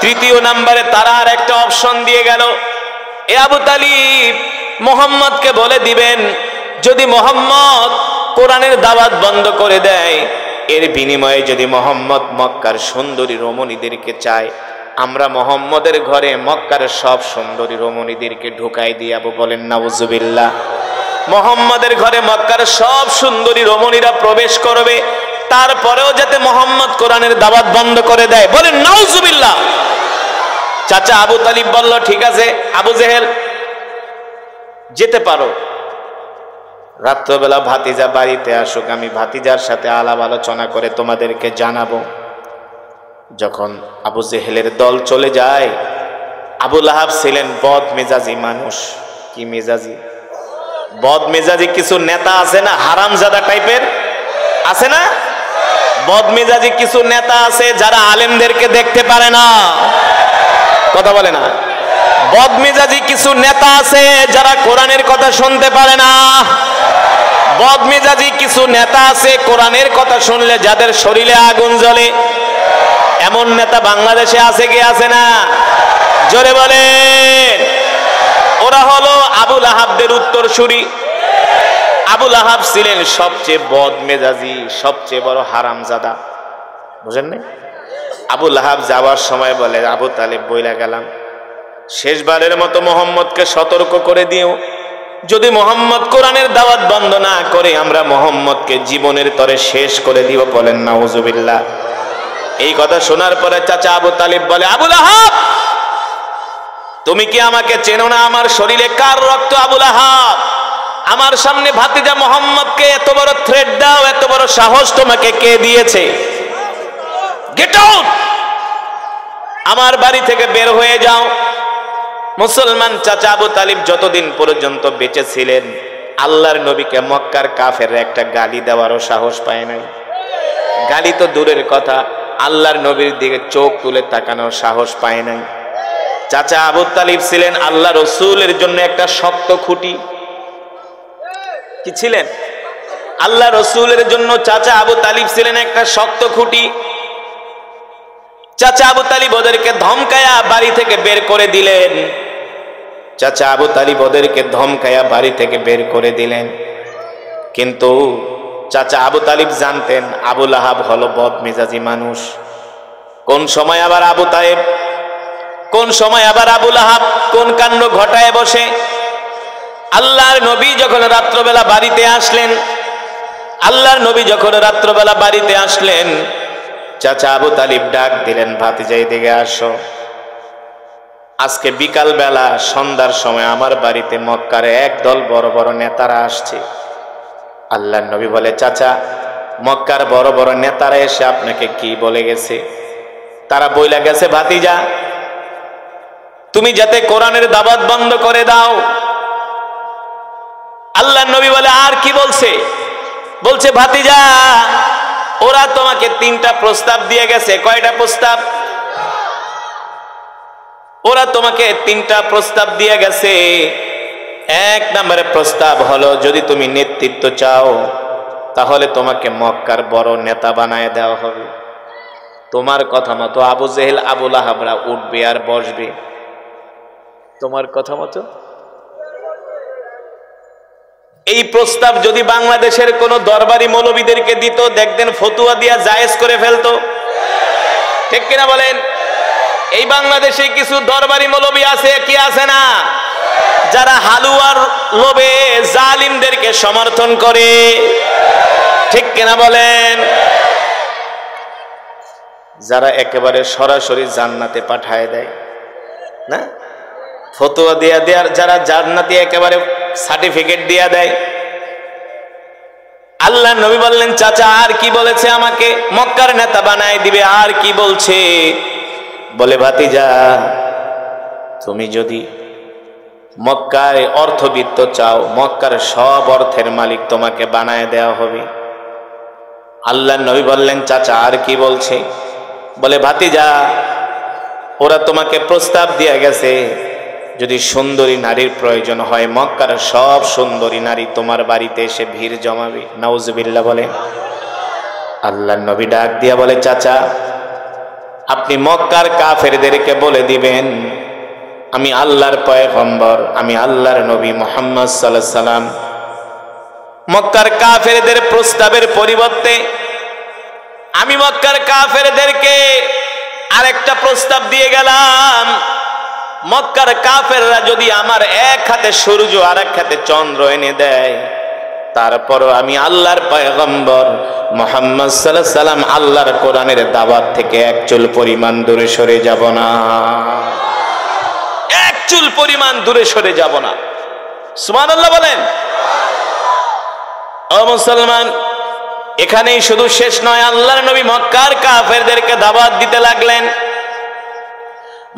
A: তৃতীয় নম্বরে তারা আর একটা অপশন দিয়ে গেল, এ আবু তালিব, মুহাম্মদকে বলে দিবেন যদি মুহাম্মদ কোরআনের দাওয়াত বন্ধ করে দেয়, এর বিনিময়ে যদি মুহাম্মদ মক্কার সুন্দরী রমণীদেরকে চায়, আমরা মুহাম্মদের ঘরে মক্কার সব সুন্দরী রমণীদেরকে ঢুকাই দিয়াবো। বলেন নাউজুবিল্লাহ। মুহাম্মদের ঘরে মক্কার সব সুন্দরী রমণীরা প্রবেশ করবে, তারপরেও যাতে মুহাম্মদ কোরআনের দাওয়াত বন্ধ করে দেয়। বলেন নাউজুবিল্লাহ। চাচা আবু তালিব বলল, ঠিক আছে আবু জেহেল, যেতে পারো, রাত্রবেলা ভাতিজা বাড়িতে আসুক, আমি ভাতিজার সাথে আলাপ আলোচনা করে তোমাদেরকে জানাবো। যখন আবু জেহেলের দল চলে যায়, আবু লাহাব ছিলেন বদ মেজাজি মানুষ। কি মেজাজি? বদ মেজাজি কিছু নেতা আছে না, হারামজাদা টাইপের আছে না? বদ মেজাজি কিছু নেতা আছে যারা আলেমদেরকে দেখতে পারে না। কথা বলে না? বদ মেজাজি কিছু নেতা আছে যারা কোরআনের কথা শুনতে পারে না। বদ মেজাজি কিছু নেতা আছে কোরআনের কথা শুনলে যাদের শরীরে আগুন জ্বলে। এমন নেতা বাংলাদেশে আছে কি আছে না? জোরে বলেন। ওরা হলো আবু লাহাবদের উত্তরসূরি। আবু লাহাব ছিলেন সবচেয়ে বদ মেজাজি, সবচেয়ে বড় হারামজাদা। বুঝেন না? আবু লাহাব যাওয়ার সময় বলে, আবু তালিব বইলা গেলাম, শেষবারের মতো মুহাম্মদকে সতর্ক করে দিও, যদি মুহাম্মদ কোরআনের দাওয়াত বন্ধ না করে আমরা মুহাম্মদকে জীবনের তরে শেষ করে দিব। বলেন নাউজুবিল্লাহ। এই কথা শোনার পরে চাচা আবু তালিব বলে, আবু লাহাব, তুমি কি আমাকে চেনো না? আমার শরীরে কার রক্ত? আবু লাহাব, আমার সামনে ভাতিজা মুহাম্মদকে এত বড় থ্রেট দাও, এত বড় সাহস তোমাকে কে দিয়েছে? গেট আউট, আমার বাড়ি থেকে বের হয়ে যাও। মুসলমান চাচা আবু তালিব যতদিন পর্যন্ত বেঁচে ছিলেন আল্লাহর নবীকে মক্কার কাফেররা একটা গালি দেওয়ারও সাহস পায় নাই। গালি তো দূরের কথা, আল্লাহর নবীর দিকে চোখ তুলে তাকানোর সাহস পায় নাই। চাচা আবু তালিব ছিলেন আল্লাহ রসুলের জন্য একটা শক্ত খুঁটি। কি ছিলেন? আল্লাহ রসুলের জন্য চাচা আবু তালিব ছিলেন একটা শক্ত খুঁটি। চাচা আবু তালিব ওদেরকে ধমকায়া বাড়ি থেকে বের করে দিলেন। চাচা আবু তালিব ওদেরকে ধমকায়া বাড়ি থেকে বের করে দিলেন। কিন্তু চাচা আবু তালিব জানতেন আবু লাহাব হলো বদ মেজাজি মানুষ। কোন সময় আবার আবু তালিব, কোন সময় আবার আবু লাহাব কোন কাণ্ড ঘটায় বসে। আল্লাহর নবী যখন রাত্রবেলা বাড়িতে আসলেন, আল্লাহর নবী যখন রাত্রবেলা বাড়িতে আসলেন, চাচা আবু তালিব ডাক দিলেন, ভাতিজাই দিকে আসো, আজকে বিকাল বেলা সন্ধ্যার সময় আমার বাড়িতে মক্কার একদল বড় বড় নেতারা আসছে। আল্লাহর নবী বলে, চাচা, মক্কার বড় বড় নেতারা এসে আপনাকে কি বলে গেছে? তারা বইলা গেছে, ভাতিজা, তুমি যাতে কোরআনের দাওয়াত বন্ধ করে দাও। আল্লাহর নবী বলে, আর কি বলছে? বলছে, ভাতিজা, ওরা তোমাকে 3টা প্রস্তাব দিয়ে গেছে। কয়টা প্রস্তাব? ওরা তোমাকে 3টা প্রস্তাব দিয়ে গেছে। 1 নম্বরের প্রস্তাব হলো, যদি তুমি নেতৃত্ব চাও তাহলে তোমাকে মক্কার বড় নেতা বানায় দেওয়া হবে। তোমার কথা মতো আবু জেহেল, আবু লাহাবরা উঠবে আর বসবে। তোমার কথা মতো। এই প্রস্তাব যদি বাংলাদেশের কোন দরবারি মৌলবীদেরকে দিত, দেখতেন ফতুয়া দিয়া জায়েজ করে ফেলতো, ঠিক কিনা বলেন? এই বাংলাদেশে কিছু দরবারি মৌলবী আছে কি আছে না, যারা হালুয়ার লোভে জালিমদেরকে সমর্থন করে, ঠিক কিনা বলেন? যারা একেবারে সরাসরি জান্নাতে পাঠায় দেয় না, ফতোয়া দিয়া দেয়ার, যারা জান্নাতি একেবারে সার্টিফিকেট দিয়া দেয়। আল্লাহ নবী বললেন, চাচা আর কি বলেছে আমাকে? মক্কার নেতা বানায় দিবে। আর কি বলছে? বলে, ভাতিজা তুমি যদি মক্কায় অর্থবিত্ত চাও, মক্কার সব অর্থের মালিক তোমাকে বানায় দেওয়া হবে। আল্লাহ নবী বললেন, চাচা আর কি বলছে? বলে, ভাতিজা ওরা তোমাকে প্রস্তাব দিয়ে গেছে, যদি সুন্দরী নারীর প্রয়োজন হয়, মক্কার সব সুন্দরী নারী তোমার বাড়িতে এসে ভিড় জমাবে। নাউজুবিল্লাহ বলে। আল্লাহ নবী ডাক দিয়া বলে, চাচা আপনি মক্কার কাফেরদেরকে বলে দিবেন, আমি আল্লাহর পয়গম্বর, আমি আল্লাহর নবী মুহাম্মদ সাল্লাল্লাহু আলাইহি সাল্লাম মক্কার কাফেরদের প্রস্তাবের পরিবর্তে আমি মক্কার কাফেরদেরকে আরেকটা প্রস্তাব দিয়ে গেলাম। মক্কার কাফেররা যদি আমার এক হাতে সূর্য আর এক হাতে চন্দ্র এনে দেয়, তারপরও আমি আল্লাহর পয়গম্বর মুহাম্মদ সাল্লাল্লাহু আলাইহি সাল্লাম আল্লাহর কোরআনের দাওয়াত থেকে এক চুল পরিমাণ দূরে সরে যাব না, এক চুল পরিমাণ দূরে সরে যাব না। সুবহানাল্লাহ বলেন। ও মুসলমান, এখানেই শুধু শেষ নয়, আল্লাহর নবী মক্কার কাফেরদেরকে দাওয়াত দিতে লাগলেন।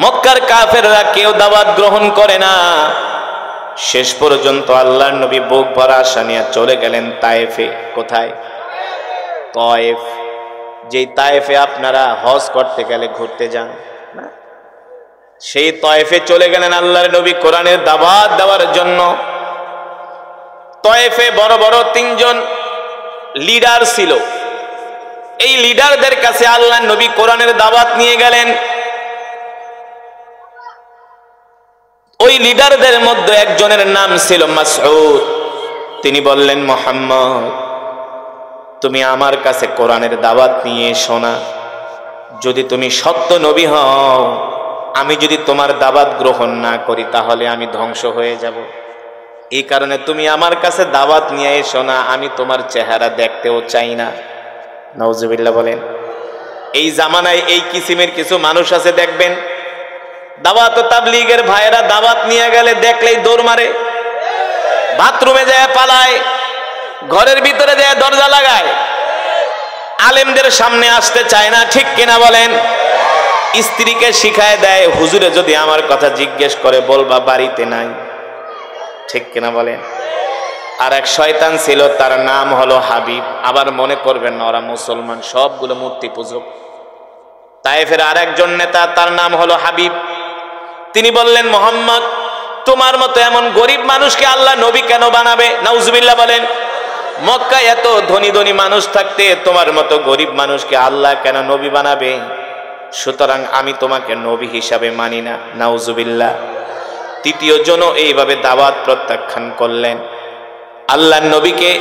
A: মক্কার কাফেররা কেউ দাওয়াত গ্রহণ করে না। শেষ পর্যন্ত আল্লাহর নবী বুক ভরা আশা নিয়ে চলে গেলেন তায়েফে। কোথায়? তায়েফ। যেই তায়েফে আপনারা হজ করতে গেলে ঘুরতে যান না, সেই তায়েফে চলে গেলেন আল্লাহর নবী কোরআনের দাওয়াত দেওয়ার জন্য। তায়েফে বড় বড় তিনজন লিডার ছিল। এই লিডারদের কাছে আল্লাহর নবী কোরআনের দাওয়াত নিয়ে গেলেন। ওই লিডারদের মধ্যে একজনের নাম ছিল মাসউদ। তিনি বললেন, মুহাম্মদ তুমি আমার কাছে কোরআনের দাওয়াত নিয়ে এসো না। যদি তুমি সত্য নবী হও, আমি যদি তোমার দাওয়াত গ্রহণ না করি তাহলে আমি ধ্বংস হয়ে যাব। এই কারণে তুমি আমার কাছে দাওয়াত নিয়ে এসো না, আমি তোমার চেহারা দেখতেও চাই না। নাউজুবিল্লাহ বলেন। এই জামানায় এই কিসিমের কিছু মানুষ আছে, দেখবেন দাওয়াত ও তাবলীগের ভাইয়েরা দাওয়াত নিয়ে গেলে দেখলেই দৌড় মারে, বাথরুমে যায় পালায়, ঘরের ভিতরে যায় দরজা লাগায়, আলেমদের সামনে আসতে চায় না, ঠিক কিনা বলেন? স্ত্রীকে শিখায় দেয়, হুজুরে যদি আমার কথা জিজ্ঞেস করে বলবা বাড়িতে নাই, ঠিক কিনা বলেন? আর এক শয়তান ছিল, তার নাম হলো হাবিব। আবার মনে করবেন না ওরা মুসলমান, সবগুলো মূর্তি পূজক। তায়েফের আর একজন নেতা, তার নাম হলো হাবিব। তিনি বললেন, মুহাম্মদ তোমার মতো এমন গরিব মানুষকে আল্লাহ নবী কেন বানাবে? নাউজুবিল্লাহ বলেন। মক্কায় এত ধনী ধনী মানুষ থাকতে তোমার মতো গরিব মানুষকে আল্লাহ কেন নবী বানাবে? সুতরাং আমি তোমাকে নবী হিসাবে মানি না। নাউজুবিল্লাহ। তৃতীয় জন এইভাবে দাওয়াত প্রত্যাখ্যান করলেন। আল্লাহ নবীকে,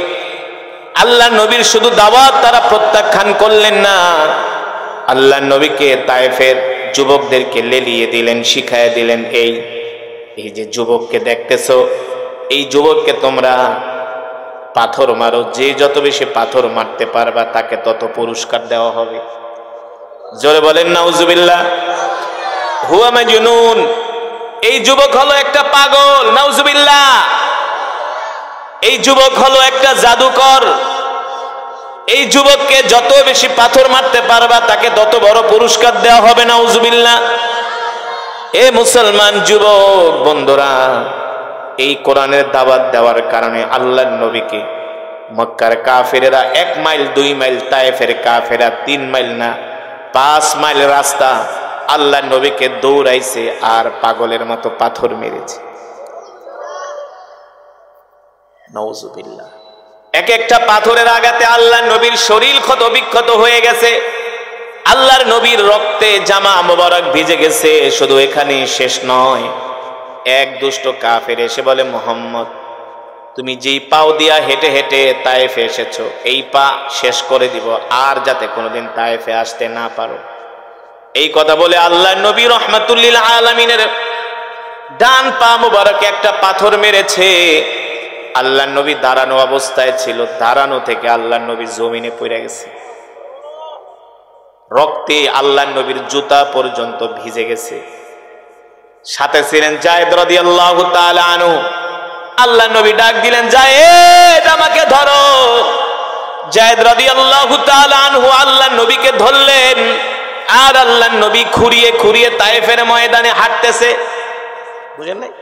A: আল্লাহ নবীর শুধু দাওয়াত তারা প্রত্যাখ্যান করলেন না, আল্লাহ নবীকে তায়েফের যুবকদেরকে লেলিয়ে দিলেন, শিখায় দিলেন, এই যে যুবককে দেখতেছো, এই যুবককে তোমরা পাথর মারো, যে যত বেশি পাথর মারতে পারবা তাকে তত পুরস্কার দেওয়া হবে। জোরে বলেন নাউজুবিল্লাহ। হুয়া মাজনুন, এই যুবক হলো একটা পাগল। নাউজুবিল্লাহ। এই যুবক হলো একটা জাদুকর। এই যুবককে যত বেশি পাথর মারতে পারবা তাকে তত বড় পুরস্কার দেওয়া হবে। নাউজুবিল্লাহ। এ মুসলমান যুবক বন্ধুরা, এই কোরআনের দাওয়াত দেওয়ার কারণে আল্লাহর নবীকে মক্কার কাফেরেরা 1 মাইল 2 মাইল, তায়েফের কাফেরা 3 মাইল না 5 মাইল রাস্তা আল্লাহর নবীকে দৌড়াইছে আর পাগলের মতো পাথর মেরেছে। নাউজুবিল্লাহ। এক একটা পাথরের আঘাতে আল্লাহর নবীর শরীর ক্ষত বিক্ষত হয়ে গেছে, আল্লাহর নবীর রক্তে জামা মোবারক ভিজে গেছে। শুধু এখানে শেষ নয়, এক দুষ্ট কাফের এসে বলে, মুহাম্মদ তুমি যেই পাও দিয়া হেঁটে হেঁটে তায়েফে এসেছো, এই পা শেষ করে দিব, আর যাতে কোনোদিন তায়েফে আসতে না পারো। এই কথা বলে আল্লাহর নবী রাহমাতুল লিল আলামিনের ডান পা মুবারকে একটা পাথর মেরেছে। আল্লাহর নবী দাঁড়ানো অবস্থায় ছিল, দাঁড়ানো থেকে আল্লাহর নবী জমিনে পড়ে গেছে, রক্তে আল্লাহর নবীর জুতা পর্যন্ত ভিজে গেছে। সাথে ছিলেন যায়েদ রাদিয়াল্লাহু তাআলা আনহু। আল্লাহর নবী ডাক দিলেন, যায়েদ আমাকে ধরো। যায়েদ রাদিয়াল্লাহু তাআলা আনহু আল্লাহর নবীকে ধরলেন, আর আল্লাহর নবী খুঁড়িয়ে খুঁড়িয়ে তায়েফের ময়দানে হাঁটতেছে। বুঝেন নাই?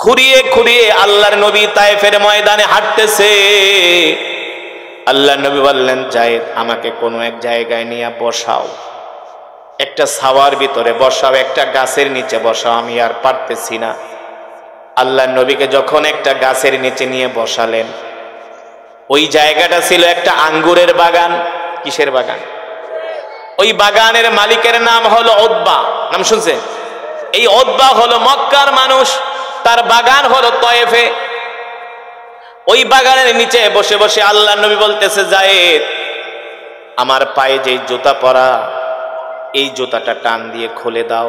A: খুঁড়িয়ে খুঁড়িয়ে আল্লাহর নবী তায়েফের ময়দানে হাঁটতেছে। আল্লাহর নবী বললেন, যায়েদ আমাকে কোনো এক জায়গায় নিয়ে বসাও, একটা ছাওয়ার ভিতরে বসাও, একটা গাছের নিচে বসাও, আমি আর পারতেছি না। আল্লাহর নবীকে যখন একটা গাছের নিচে নিয়ে বসালেন, ওই জায়গাটা ছিল একটা আঙ্গুরের বাগান। কিসের বাগান? ওই বাগানের মালিকের নাম হলো উতবা। নাম শুনছেন? এই উতবা হলো মক্কার মানুষ, তার বাগান হলো তায়েফে। ওই বাগানের নিচে বসে বসে আল্লাহর নবী বলতেছে, যায়েদ আমার পায়ে যে জুতা পরা, এই জুতাটা টান দিয়ে খুলে দাও।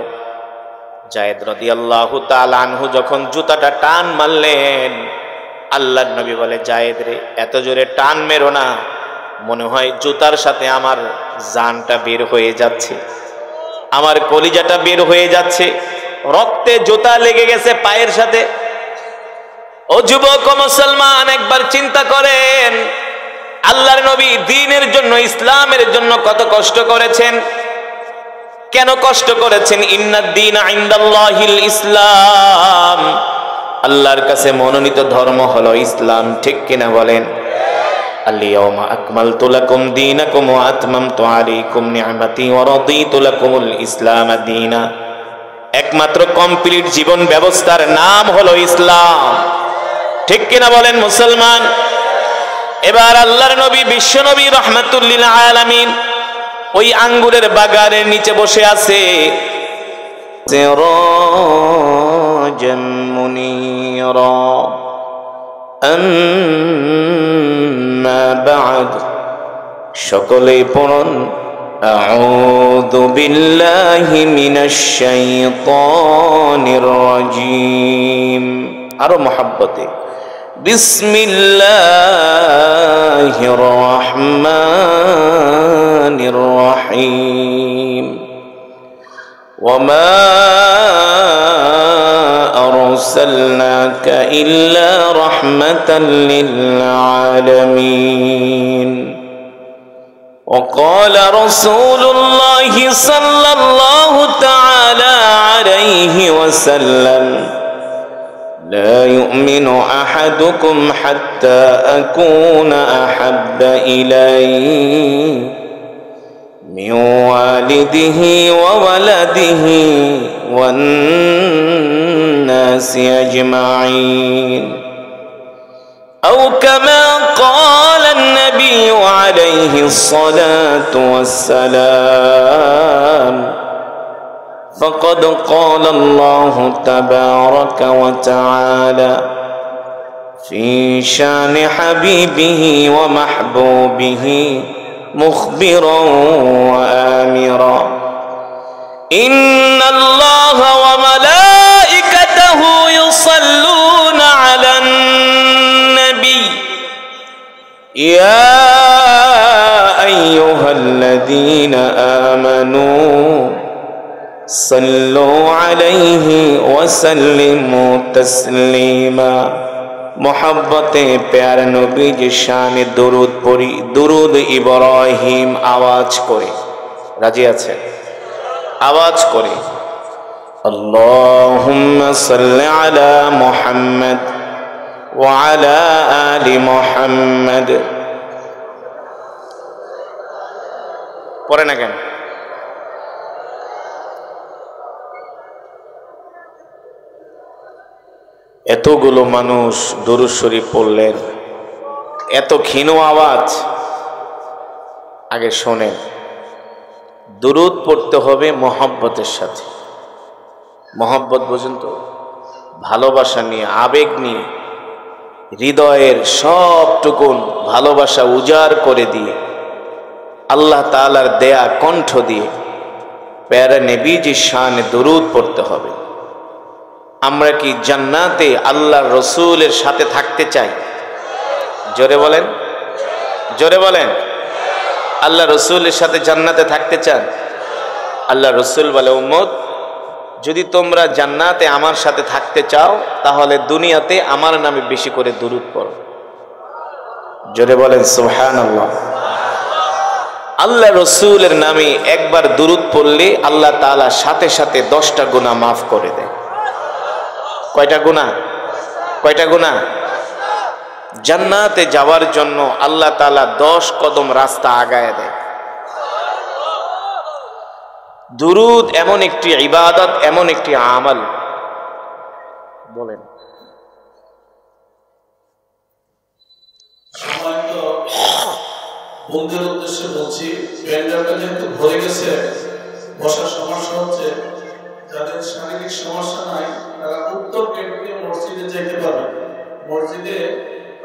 A: যায়েদ রাদিয়াল্লাহু তাআলা আনহু যখন জুতাটা টান মারলেন, আল্লাহর নবী বলে, যায়েদ রে এত জোরে টান মেরো না, মনে হয় জুতার সাথে আমার জানটা বের হয়ে যাচ্ছে, আমার কলিজাটা বের হয়ে যাচ্ছে, রক্তে জুতা লেগে গেছে পায়ের সাথে। ও যুবক মুসলমান, একবার চিন্তা করেন, আল্লাহর নবী দ্বীনের জন্য, ইসলামের জন্য কত কষ্ট করেছেন। কেন কষ্ট করেছেন? ইন্নাদ দীনা ইনদাল্লাহিল ইসলাম, আল্লাহর কাছে মনোনীত ধর্ম হলো ইসলাম। ঠিক কিনা বলেন? আল-ইয়াওমা আকমালতু লাকুম দীনাকুম ওয়া আতমামতু আলাইকুম নি'মাতি ওয়া রাদিতু লাকুমুল ইসলাম দীনা। একমাত্র কমপ্লিট জীবন ব্যবস্থার নাম হলো ইসলাম। ঠিক কিনা বলেন মুসলমান? এবার আল্লাহর নবী বিশ্ব নবী রাহমাতুল লিল আলামিন ওই আঙ্গুরের বাগানের নিচে বসে আছে। সিরাজাম মুনীরা আম্মা বা'দ, সকলেই পড়ুন আউযু বিল্লাহি মিনাশ শাইতানির রাজীম। আরো মহব্বতে বিসমিল্লাহির রহমানির রহিম। ওয়ামা আরসালনাকা ইল্লা রাহমাতাল লিল আলামিন। وقال رسول الله صلى الله تعالى عليه وسلم لا يؤمن أحدكم حتى أكون أحب إليه من والده وولده والناس أجمعين، أو كما قال النبي عليه الصلاة والسلام. فقد قال الله تبارك وتعالى في شان حبيبه ومحبوبه مخبرا وآمرا: إن الله وملائكته يصلون على النبي يا أيها الذين آمنوا صلوا عليه وسلموا تسليما। मोहब्बते प्यारे नबी जी शाने दुरूद पढ़ी, दुरूद इब्राहिम आवाज करे। राजी আছে? आवाज करे अल्लाहुम्मा सल्लि अला मुहम्मद व अला आलि मुहम्मद। পড়ে না কেন? এতগুলো মানুষ দুরূদ শরীফ পড়লেন, এত ক্ষীণ আওয়াজ। আগে শোনেন, দুরূদ পড়তে হবে মহব্বতের সাথে। মহব্বত বোঝেন তো? ভালোবাসা নিয়ে, আবেগ নিয়ে, হৃদয়ের সবটুকুন ভালোবাসা উজাড় করে দিয়ে, আল্লাহ তাআলার দেয়া কণ্ঠ দিয়ে প্যারা নবীজির শানে দরুদ পড়তে হবে। আমরা কি জান্নাতে আল্লাহর রসুলের সাথে থাকতে চাই? জোরে বলেন, জোরে বলেন। আল্লাহ রসুলের সাথে জান্নাতে থাকতে চান? আল্লাহ রসুল বলে, উম্মত, যদি তোমরা জান্নাতে আমার সাথে থাকতে চাও তাহলে দুনিয়াতে আমার নামে বেশি করে দুরূদ পড়ো। জোরে বলেন সুবহানাল্লাহ। আল্লাহ রসুলের নামে একবার দুরূদ পড়লে আল্লাহ তাআলা সাথে সাথে 10টা গুনাহ মাফ করে দেয়। কয়টা গুনাহ? কয়টা গুনাহ? জান্নাতে যাওয়ার জন্য আল্লাহ তাআলা 10 কদম রাস্তা আগায় দেয়। দুরূদ এমন একটি ইবাদত, এমন একটি আমল, বলেন
B: বন্ধুদের উদ্দেশ্যে বলছি, প্যান্ডেলটা যেহেতু ভরে গেছে, বসার সমস্যা হচ্ছে, যাদের শারীরিক সমস্যা নাই তারা উত্তর গেট দিয়ে মসজিদে যেতে পারবে। মসজিদে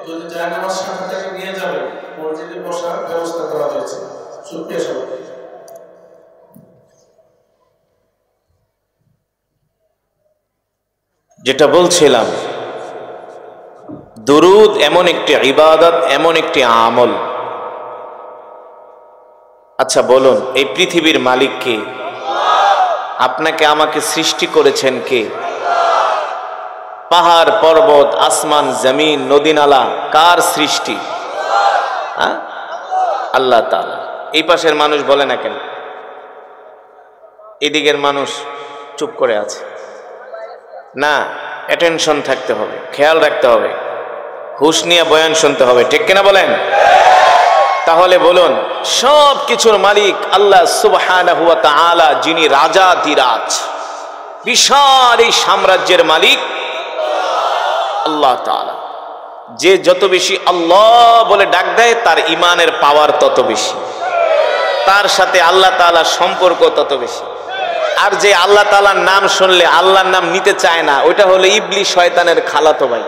B: যদি জায়নামাজ সাথে থেকে নিয়ে যাবে, মসজিদে বসার ব্যবস্থা করা হয়েছে। শুকরিয়া সবাই।
A: যেটা বলছিলাম, দুরূদ এমন একটি ইবাদত, এমন একটি আমল। আচ্ছা বলুন, এই পৃথিবীর মালিক কে? আপনাকে আমাকে সৃষ্টি করেছেন কে? পাহাড় পর্বত, আসমান জমিন, নদী নালা কার সৃষ্টি? আল্লাহ তাআলা। এই পাশের মানুষ বলে না কেন? এদিকের মানুষ চুপ করে আছে। না, অ্যাটেনশন থাকতে হবে, খেয়াল রাখতে হবে, হুঁশ নিয়ে বয়ান শুনতে হবে, ঠিক কিনা বলেন? তাহলে বলুন, সব কিছুর মালিক আল্লাহ সুবহানাহু ওয়া তাআলা, যিনি রাজাধিরাজ, বিশাল এই সাম্রাজ্যের মালিক আল্লাহ তাআলা। যে যত বেশি আল্লাহ বলে ডাক দেয় তার ইমানের পাওয়ার তত বেশি, তার সাথে আল্লাহ তাআলার সম্পর্ক তত বেশি। আর যে আল্লাহ তাআলার নাম শুনলে আল্লাহর নাম নিতে চায় না, ওইটা হলো ইবলিস, শয়তানের খালাতো ভাই।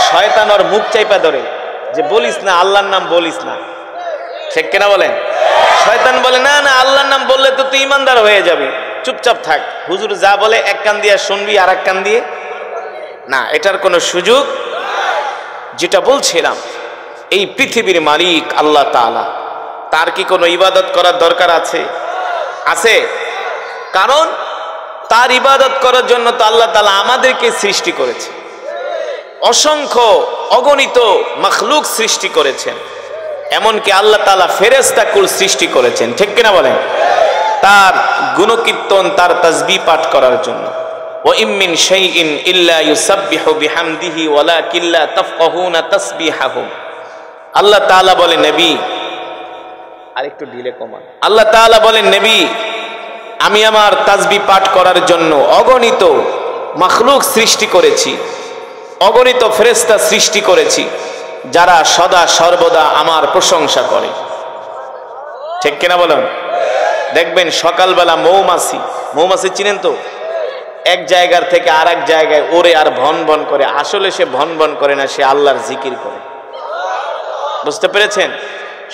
A: শয়তান ওর মুখ চাইপা ধরে যে বলিস না, আল্লাহর নাম বলিস না, ঠিক কিনা বলেন? শয়তান বলে, না না, আল্লাহর নাম বললে তো তুই ইমানদার হয়ে যাবি, চুপচাপ থাক, হুজুর যা বলে এক কান দিয়ে শুনবি আর এক কান দিয়ে না, এটার কোনো সুযোগ। যেটা বলছিলাম, এই পৃথিবীর মালিক আল্লাহ তাআলা, তার কি কোনো ইবাদত করার দরকার আছে? আছে? কারণ তার ইবাদত করার জন্য তো আল্লাহ তাআলা আমাদেরকে সৃষ্টি করেছে, অসংখ্য অগণিত মাখলুক সৃষ্টি করেছেন, এমনকি আল্লাহ তাআলা ফেরেশতা কুল সৃষ্টি করেছেন, ঠিক কিনা বলেন? তার গুণকীর্তন, তার তাসবিহ পাঠ করার জন্য। ওয়া ইম মিন শাইইন ইল্লা ইউসাব্বিহু বিহামদিহি ওয়ালাকিন লা তাফকাহুনা তাসবিহাহুম। আল্লাহ তাআলা বলেন, নবী, আরেকটু ডিলে কমান। আল্লাহ তাআলা বলেন, নবী, আমি আমার তাসবিহ পাঠ করার জন্য অগণিত মাখলুক সৃষ্টি করেছি, অগণিত ফেরেশতা সৃষ্টি করেছি, যারা সদা সর্বদা আমার প্রশংসা করে, ঠিক কিনা বলেন? দেখবেন সকালবেলা মৌমাছি, মৌমাছি চিনেন তো, এক জায়গার থেকে আর এক জায়গায় ওরে আর ভন ভন করে, আসলে সে ভন ভন করে না, সে আল্লাহর জিকির করে। বুঝতে পেরেছেন?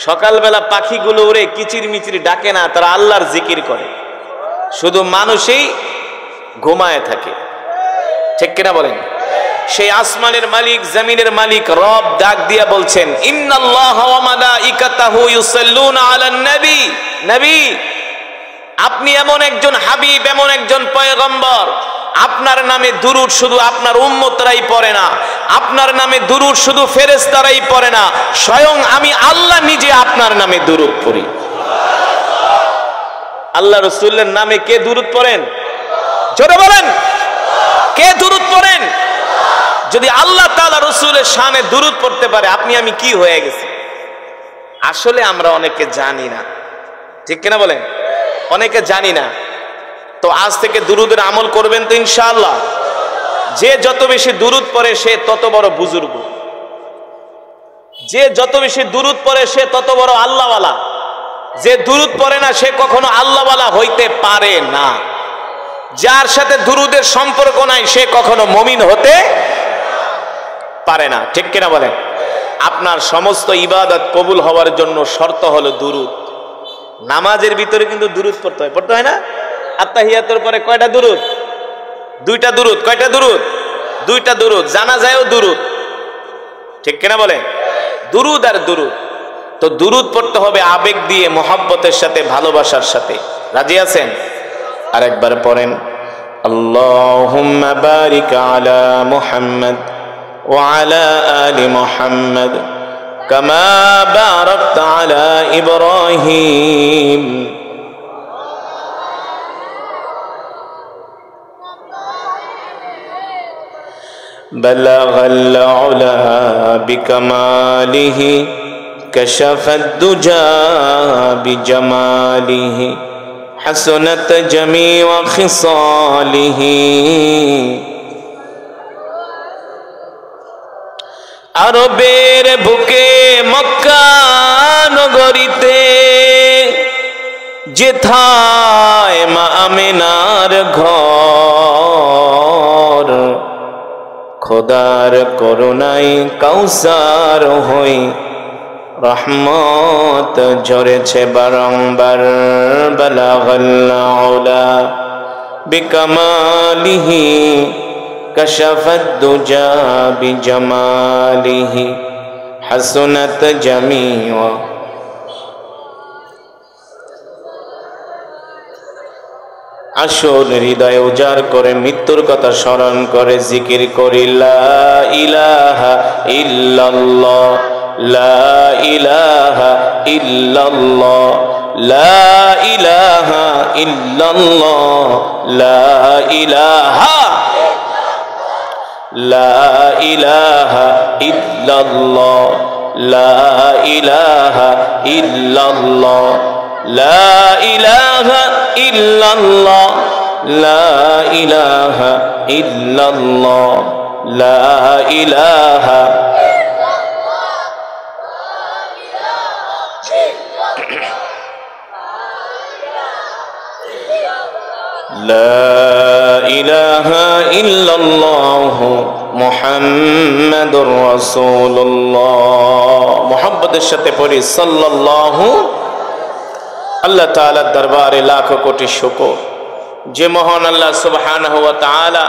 A: সকালবেলা পাখিগুলো ওরে কিচির মিচির ডাকে না, তারা আল্লাহর জিকির করে। শুধু মানুষই ঘুমায় থাকে, ঠিক কিনা বলেন? সেই আসমানের মালিক, জমিনের মালিক রব ডাক দিয়া বলছেন, ইন্নাল্লাহা ওয়া মালাইকাতাহু ইউসাল্লুনা আলান নবী। নবী, আপনি এমন একজন হাবিব, এমন একজন পয়গম্বর, আপনার নামে দুরূদ শুধু আপনার উম্মতরাই পড়ে না, আপনার নামে দুরূদ শুধু ফেরেশতারাই পড়ে না, স্বয়ং আমি আল্লাহ নিজে আপনার নামে দুরূদ পড়ি। আল্লাহ রাসূলের নামে কে দুরূদ পড়েন? জোরে বলেন, কে দুরূদ পড়েন? যদি আল্লাহ তাআলা রাসূলের শানে দুরূদ পড়তে পারে, আপনি আমি কি হয়ে গেছি? আসলে আমরা অনেকে জানি না, ঠিক কিনা বলেন? অনেকে জানি না। তো আজ থেকে দুরূদের আমল করবেন তো ইনশাআল্লাহ। যে যত বেশি দুরূদ পড়ে সে তত বড় বুজুর্গ, যে যত বেশি দুরূদ পড়ে সে তত বড় আল্লাহওয়ালা, যে দুরূদ পড়ে না সে কখনো আল্লাহওয়ালা হইতে পারে না। যার সাথে দুরুদের সম্পর্ক নাই সে কখনো মুমিন হতে পারে না। ঠিক কিনা বলেন? আপনার সমস্ত ইবাদত কবুল হওয়ার জন্য শর্ত হলো দুরুদ। নামাজের ভিতরে কিন্তু দুরুদ পড়তে হয় না? আত্তাহিয়াতুর পরে কয়টা দুরুদ? দুইটা দুরুদ। কয়টা দুরুদ? দুইটা দুরুদ। জানাজায়ও দুরুদ। ঠিক কিনা বলেন? দুরুদ আর দুরুদ। তো দুরুদ পড়তে হবে আবেগ দিয়ে, মোহাব্বতের সাথে, ভালোবাসার সাথে। রাজি আছেন? আরেকবার পড়েন, আল্লাহুম্মা বারিক আলা মুহাম্মদ ওয়া আলা আলি মুহাম্মদ কামা বারাকতা আলা ইব্রাহিম বালাগাল উলা বিকামালিহি কাশাফাদ দুজা বিজামালিহি হাসনাত জামিউ খিসালিহি। আরবের বুকে মক্কা নগরীতে যেথায় মা আমিনার ঘর, খোদার করুণায় কাউসার হই রহমত ঝরেছে বারংবার। বালাগাল উলা বিকামালিহি কাশাফাদ দুজা বিজামালিহি হাসনাত জামিউ। আসল হৃদয় উজাড় করে মৃত্যুর কথা স্মরণ করে জিকির করি লা ইলাহা ইল্লাল্লাহ, লা ইলাহা ইল্লাল্লাহ, লা ইলাহা ইল্লাল্লাহ, লা ইলাহা, লা ইলাহা ইল্লাল্লাহ, লা ইলাহা ইল্লাল্লাহ, লা ইলাহা ইল্লাল্লাহ, লা ইলাহা ইল্লাল্লাহ, লা ইলাহা। লা ইলাহা ইল্লাল্লাহ মুহাম্মাদুর রাসূলুল্লাহ। মুহাম্মাদের সাথে পড়ি সাল্লাল্লাহু। আল্লাহ তাআলার দরবারে লাখো কোটি শুকর, যে মহান আল্লাহ সুবহানাহু ওয়া তাআলা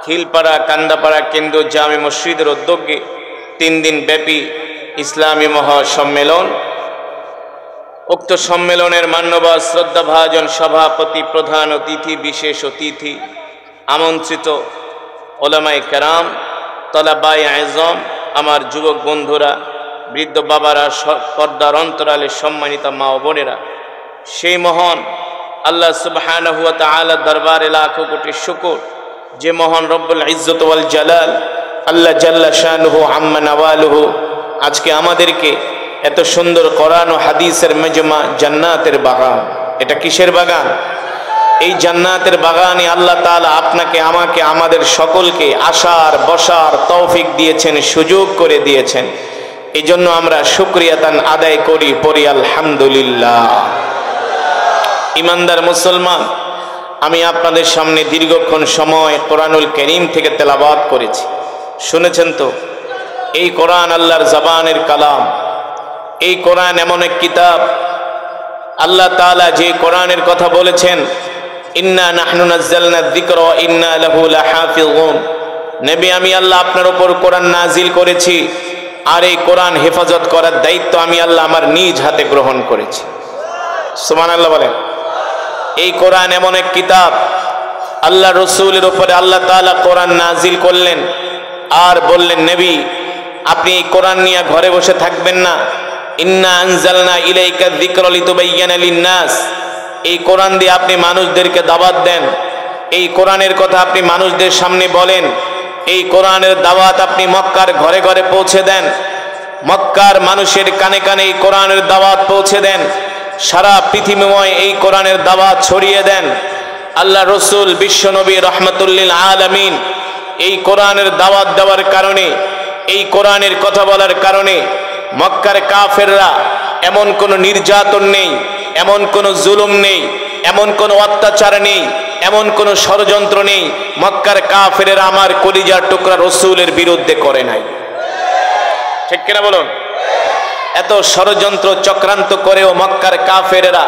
A: খিলপাড়া কান্দাপাড়া কেন্দ্র জামে মসজিদের উদ্যোগে 3 দিন ব্যাপী ইসলামী মহাসম্মেলন, উক্ত সম্মেলনের মান্যবর শ্রদ্ধাভাজন সভাপতি, প্রধান অতিথি, বিশেষ অতিথি, আমন্ত্রিত ওলামায়ে কেরাম, তলাবায়ে আযম, আমার যুবক বন্ধুরা, বৃদ্ধ বাবারা, পর্দার অন্তরালে সম্মানিত মা ও বোনেরা, সেই মহান আল্লাহ সুবহানাহু ওয়া তাআলার দরবারে লাখো কোটি শুকর, যে মহান রব্বুল ইজ্জত ওয়াল জালাল আল্লাহ জাল্লা শানুহু আম্মা নাওয়ালুহু আজকে আমাদেরকে এত সুন্দর কোরআন ও হাদিসের মেজমা, জান্নাতের বাগান। এটা কিসের বাগান? এই জান্নাতের বাগানে আল্লাহ তাআলা আপনাকে, আমাকে, আমাদের সকলকে আসার বসার তৌফিক দিয়েছেন, সুযোগ করে দিয়েছেন। এই জন্য আমরা শুকরিয়াতান আদায় করি, পড়ি আলহামদুলিল্লাহ। ইমানদার মুসলমান, আমি আপনাদের সামনে দীর্ঘক্ষণ সময় কোরআনুল কারীম থেকে তেলাওয়াত করেছি, শুনেছেন তো? এই কোরআন আল্লাহর জবানের কালাম। এই কোরআন এমন এক কিতাব, আল্লাহ তাআলা যে কোরআনের কথা বলেছেন, ইন্না নাহনু নাযালনা যিকরা ওয়া ইন্না লাহু লাহাফিযুন। নবী, আমি আল্লাহ আপনার উপর কোরআন নাজিল করেছি, আর এই কোরআন হেফাজত করার দায়িত্ব আমি আল্লাহ আমার নিজ হাতে গ্রহণ করেছি। সুবহানাল্লাহ বলেন। এই কোরআন এমন এক কিতাব, আল্লাহ রসুলের উপরে আল্লাহ তাআলা কোরআন নাজিল করলেন, আর বললেন, নবী আপনি এই কোরআন নিয়ে ঘরে বসে থাকবেন না। ইন্না আনজালনা ইলাইকা যিকরা লিতুবাইয়িনা লিন-নাস। এই কোরআন দিয়ে আপনি মানুষদেরকে দাওয়াত দেন, এই কোরআনের কথা আপনি মানুষদের সামনে বলেন, এই কোরআনের দাওয়াত আপনি মক্কার ঘরে ঘরে পৌঁছে দেন, মক্কার মানুষের কানে কানে এই কোরআনের দাওয়াত পৌঁছে দেন, সারা পৃথিবীময় এই কোরআনের দাওয়াত ছড়িয়ে দেন। আল্লাহ রসুল বিশ্বনবী রহমাতুল্লিল আলামিন এই কোরআনের দাওয়াত দেওয়ার কারণে, এই কোরআনের কথা বলার কারণে মক্কার কাফেররা এমন কোনো নির্যাতন নেই, এমন কোনো জুলুম নেই, এমন কোনো অত্যাচার নেই, এমন কোন ষড়যন্ত্র নেই মক্কার কাফেরেরা আমার কলিজার টুকরা রাসূলের বিরুদ্ধে করে নাই। ঠিক কিনা বলুন? এত ষড়যন্ত্র চক্রান্ত করেও মক্কার কাফেরেরা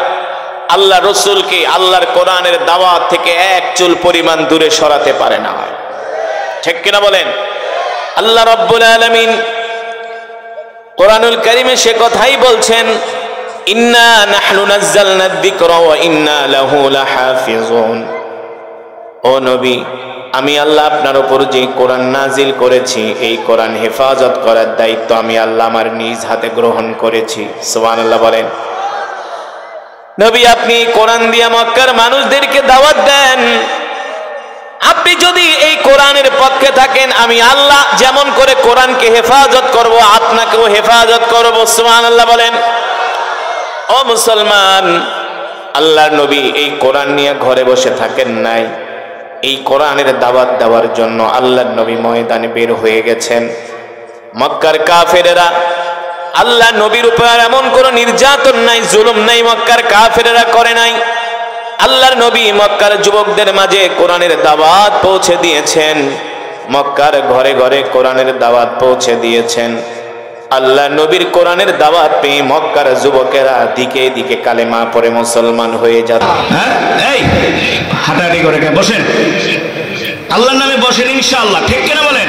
A: আল্লাহ রাসূলকে আল্লাহর কোরআনের দাওয়াত থেকে এক চুল পরিমাণ দূরে সরাতে পারে না। ঠিক কিনা বলেন? আল্লাহ রাব্বুল আলামিন কোরআনুল কারীমে সে কথাই বলছেন, ইন্না নাহনু নাযালনা যিকরা ওয়া ইন্না লাহু লাহাফিজুন। ও নবী, আমি আল্লাহ আপনার উপর যে কোরআন নাজিল করেছি এই কোরআন হেফাজত করার দায়িত্ব আমি আল্লাহ আমার নিজ হাতে গ্রহণ করেছি। সুবহানাল্লাহ বলেন। নবী, আপনি কোরআন দিয়ে মক্কার মানুষদেরকে দাওয়াত দেন। আপনি যদি এই কোরআনের পক্ষে থাকেন, আমি আল্লাহ যেমন করে কোরআনকে হেফাজত করব আপনাকেও হেফাজত করব। সুবহানাল্লাহ বলেন। ও মুসলমান, আল্লাহর নবী এই কোরআন নিয়ে ঘরে বসে থাকেন নাই। এই কোরআনের দাওয়াত দেওয়ার জন্য আল্লাহর নবী ময়দানে বের হয়ে গেছেন। মক্কার কাফেরেরা আল্লাহ নবীর উপর এমন কোনো নির্যাতন নাই, জুলুম নাই মক্কার কাফেরেরা করে নাই। আল্লাহর নবী মক্কার যুবকদের মাঝে কোরআনের দাওয়াত পৌঁছে দিয়েছেন, মক্কার ঘরে ঘরে কোরআনের দাওয়াত পৌঁছে দিয়েছেন। আল্লাহ নবীর কোরআনের দাওয়াত পেয়ে মক্কার যুবকেরা দিকে দিকে কালেমা পড়ে মুসলমান হয়ে যাচ্ছে।
C: এই হাঁটাহাঁটি করে বসেন, আল্লাহর নামে বসেন ইনশাআল্লাহ। ঠিক কিনা বলেন?